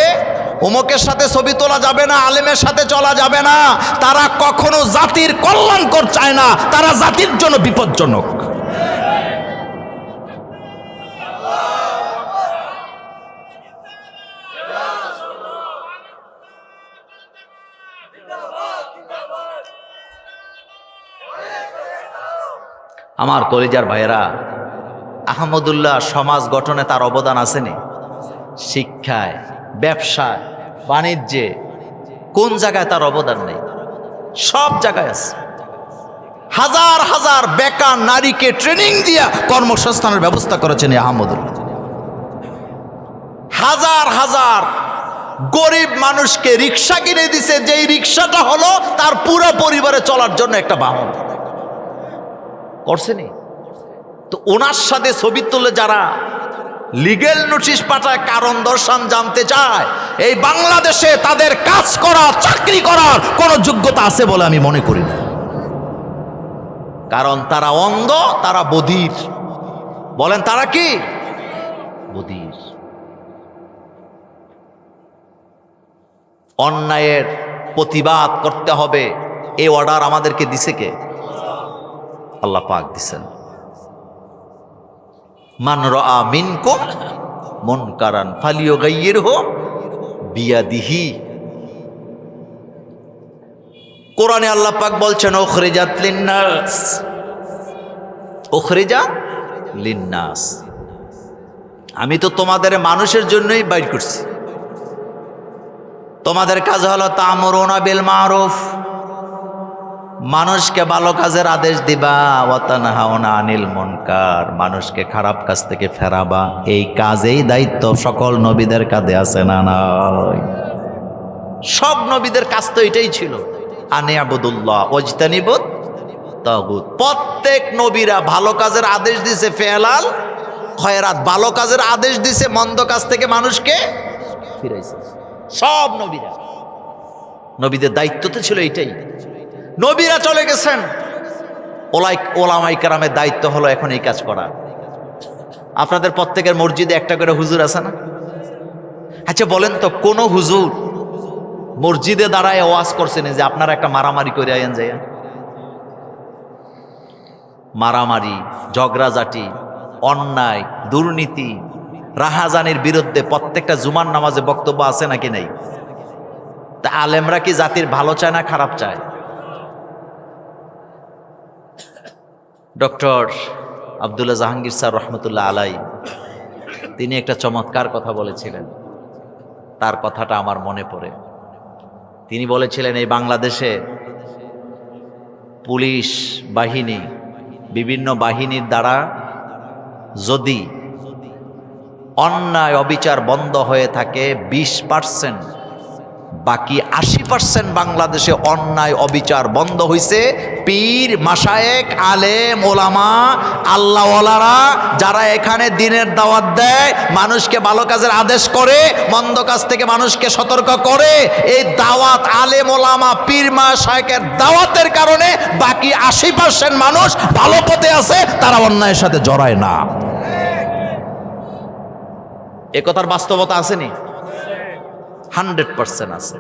অমুকের সাথে ছবি তোলা যাবে না, আলেমের সাথে চলা যাবে না, তারা কখনো জাতির কল্যাণকর চায় না, তারা জাতির জন্য বিপজ্জনক। আমার কলিজার ভাইয়েরা, আহমদুল্লাহ সমাজ গঠনে তার অবদান আসেনি? শিক্ষায়, ব্যবসায়, বাণিজ্যে, কোন জায়গায় তার অবদান নেই? সব জায়গায় আছে। হাজার হাজার বেকার নারীকে ট্রেনিং দিয়া কর্মসংস্থানের ব্যবস্থা করেছেন আহমদুল্লাহ। হাজার হাজার গরিব মানুষকে রিক্সা কিনে দিছে, যেই রিক্সাটা হলো তার পুরো পরিবারে চলার জন্য একটা বাহন করছেনি। তো ওনার সাথে ছবি তুলে যারা লিগেল নোটিশ পাঠায়, কারণ দর্শন জানতে চায়, এই বাংলাদেশে তাদের কাজ করা, চাকরি করার কোন যোগ্যতা আছে বলে আমি মনে করি না। কারণ তারা অন্ধ, তারা বধির। বলেন তারা কি? বধির। অন্যায়ের প্রতিবাদ করতে হবে, এই অর্ডার আমাদেরকে দিছে কে? আল্লাহ পাক দিছেন। মান রাআ মিনকুম মুনকারান ফালিয়ুগাইয়িরহু বিয়াদিহি। কোরআনে আল্লাহ পাক বলছেন উখরিজাত লিন্নাস, উখরিজা লিন্নাস, আমি তো তোমাদের মানুষের জন্যই বাইর করছি। তোমাদের কাজ হলো তা'মুরুনা বিল মা'রুফ, মানুষকে ভালো কাজের আদেশ দিবা, ওয়া তানহাউনা আনিল মুনকার, মানুষকে খারাপ কাজ থেকে ফেরাবা। এই কাজেই দায়িত্ব সকল নবীদের কাঁধে আছে না নাই? সব নবীদের কাজ তো এটাই ছিল, আনে আবুদুল্লাহ ওয়াজতানিবুত তাগুত। প্রত্যেক নবীরা ভালো কাজের আদেশ দিছে, ফেলাল খয়রাত, ভালো কাজের আদেশ দিছে, মন্দ কাজ থেকে মানুষকে ফিরাইছে। সব নবীরা, নবীদের দায়িত্ব তো ছিল এইটাই। নবীরা চলে গেছেন, ওলামাই কেরামের দায়িত্ব হলো এখন এই কাজ করা। আপনাদের প্রত্যেকের মসজিদে একটা করে হুজুর আছে না? আচ্ছা বলেন তো, কোন হুজুর মসজিদে দাঁড়ায় ওয়াজ করছেন যে আপনারা একটা মারামারি করে আইন যায়? মারামারি, ঝগড়াঝাটি, অন্যায়, দুর্নীতি, রাহাজানির বিরুদ্ধে প্রত্যেকটা জুমার নামাজে বক্তব্য আছে নাকি নাই? তা আলেমরা কি জাতির ভালো চায় না খারাপ চায়? ডক্টর আব্দুল্লাহ জাহাঙ্গীর স্যার রহমতুল্লাহ আলাই, তিনি একটা চমৎকার কথা বলেছিলেন, তার কথাটা আমার মনে পড়ে। তিনি বলেছিলেন, এই বাংলাদেশে পুলিশ বাহিনী, বিভিন্ন বাহিনীর দ্বারা যদি অন্যায় অবিচার বন্ধ হয়ে থাকে 20%, বাকি 80% বাংলাদেশে অন্যায় অবিচার বন্ধ হয়েছে পীর, মাশায়েখ, আলেম, ওলামা, আল্লাহওয়ালারা যারা এখানে দিনের দাওয়াত দেয়, মানুষকে ভালো কাজের আদেশ করে, মন্দ কাজ থেকে মানুষকে সতর্ক করে। এই দাওয়াত, আলেম, ওলামা, পীর, মাশায়েখের দাওয়াতের কারণে বাকি 80% মানুষ ভালো পথে আছে, তারা অন্যায়ের সাথে জড়ায় না। এ কথার বাস্তবতা আসেনি? 100% আছে।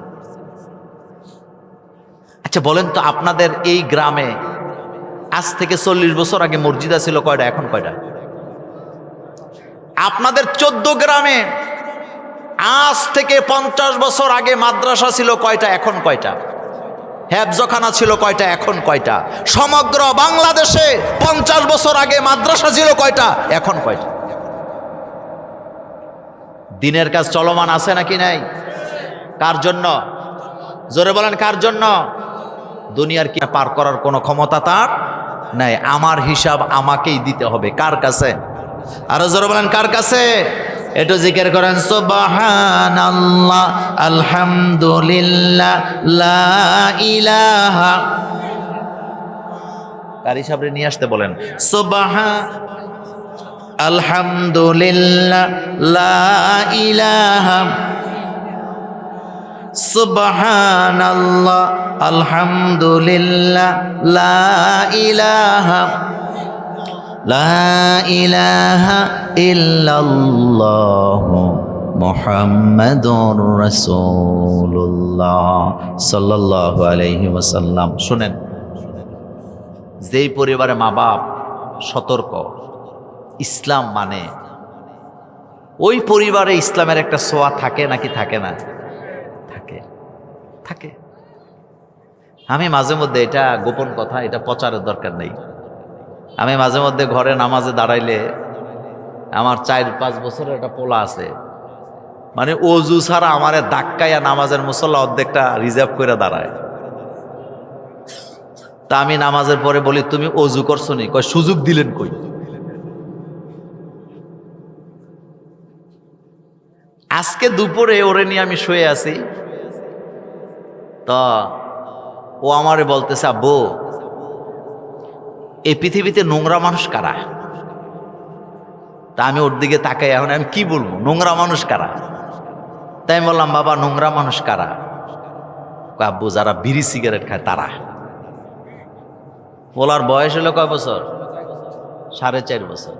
আচ্ছা বলেন তো, আপনাদের এই গ্রামে আজ থেকে 40 বছর আগে মসজিদ ছিল কয়টা, এখন কয়টা? আপনাদের 14 গ্রামে আজ থেকে 50 বছর আগে মাদ্রাসা ছিল কয়টা, এখন কয়টা? হেফজখানা ছিল কয়টা, এখন কয়টা? সমগ্র বাংলাদেশে 50 বছর আগে মাদ্রাসা ছিল কয়টা, এখন কয়টা? দিনের কাজ চলমান আছে নাকি নাই? কার জন্য? জোরে বলেন, কার জন্য? দুনিয়ার কি পার করার কোনো ক্ষমতা তার নাই। আমার হিসাব আমাকেই দিতে হবে। কার কাছে? আরো জোরে বলেন, কার কাছে? একটু জিকির করেন, সুবহানাল্লাহ, আলহামদুলিল্লাহ, লা ইলাহা। কার হিসাবে নিয়ে আসতে বলেন, আলহামদুলিল্লাহ, লা ইলাহা, সুবহানাল্লাহ, আলহামদুলিল্লাহ, লা ইলাহা, লা ইলাহা ইল্লাল্লাহ, মুহাম্মাদুর রাসূলুল্লাহ সাল্লাল্লাহু আলাইহি ওয়াসাল্লাম। শুনেন, যেই পরিবারে মা বাপ সতর্ক, ইসলাম মানে, ওই পরিবারে ইসলামের একটা ছোঁয়া থাকে নাকি থাকে না? থাকে, থাকে। আমি মাঝে মধ্যে, এটা গোপন কথা, এটা প্রচারের দরকার নেই, আমি মাঝে মধ্যে ঘরে নামাজে দাঁড়াইলে, আমার 4-5 বছরের একটা পোলা আছে, মানে অজু ছাড়া আমারে ধাক্কাইয়া নামাজের মুসল্লা অর্ধেকটা রিজার্ভ করে দাঁড়ায়। তা আমি নামাজের পরে বলি, তুমি অজু করছো নি? কয়, সুযোগ দিলেন কই? আজকে দুপুরে ওরে নিয়ে আমি শুয়ে আছি, তো ও আমারে বলতেছে, আব্বু এই পৃথিবীতে নোংরা মানুষ কারা? তা আমি ওর দিকে তাকাই, এখন আমি কি বলবো, নোংরা মানুষ কারা? তাই আমি বললাম, বাবা নোংরা মানুষ কারা? আব্বু যারা বিড়ি সিগারেট খায় তারা। বলার বয়স হলো কয় বছর? 4.5 বছর।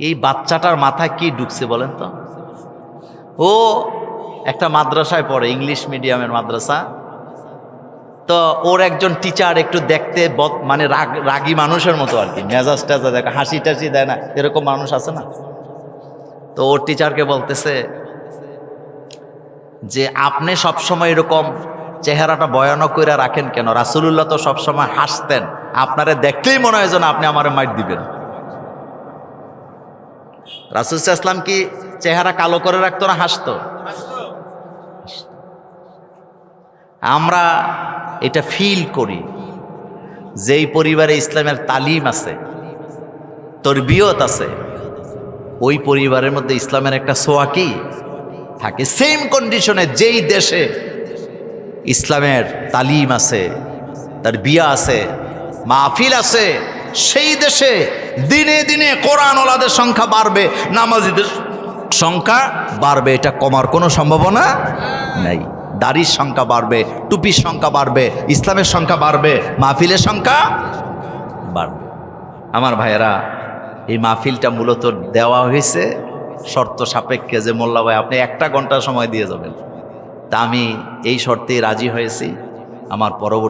এই বাচ্চাটার মাথায় কি ঢুকছে বলেন তো? ও একটা মাদ্রাসায় পড়ে, ইংলিশ মিডিয়ামের মাদ্রাসা। তো ওর একজন টিচার একটু দেখতে মানে রাগী মানুষের মতো আর কি, মেজাজ টেজাজ দেখ, হাসি টাসি দেয় না, এরকম মানুষ আছে না? তো ওর টিচারকে বলতেছে, যে আপনি সবসময় এরকম চেহারাটা ভয়ানক করে রাখেন কেন? রাসূলুল্লাহ তো সবসময় হাসতেন, আপনারে দেখলেই মনে হয় যেন আপনি আমারে মাইর দিবেন। রাসূল সাল্লাল্লাহু আলাইহি ওয়াসাল্লাম কি চেহারা কালো করে রাখতো না হাসতো? আমরা এটা ফিল করি, যেই পরিবারে ইসলামের তালিম আছে, তরবিয়ত আছে, ওই পরিবারের মধ্যে ইসলামের একটা ছোঁয়া কি থাকে। সেম কন্ডিশনে যেই দেশে ইসলামের তালিম আছে, তার বিয়া আছে, মাহফিল আছে, সেই দেশে দিনে দিনে কোরআন ওলাদের সংখ্যা বাড়বে, নামাজিদের সংখ্যা বাড়বে, এটা কমার কোনো সম্ভাবনা নাই। দাড়ির সংখ্যা বাড়বে, টুপির সংখ্যা বাড়বে, ইসলামের সংখ্যা বাড়বে, মাহফিলের সংখ্যা বাড়বে। আমার ভাইয়েরা, এই মাহফিলটা মূলত দেওয়া হয়েছে শর্ত সাপেক্ষে, যে মোল্লা ভাই আপনি 1 ঘন্টা সময় দিয়ে যাবেন। তা আমি এই শর্তেই রাজি হয়েছি। আমার পরবর্তী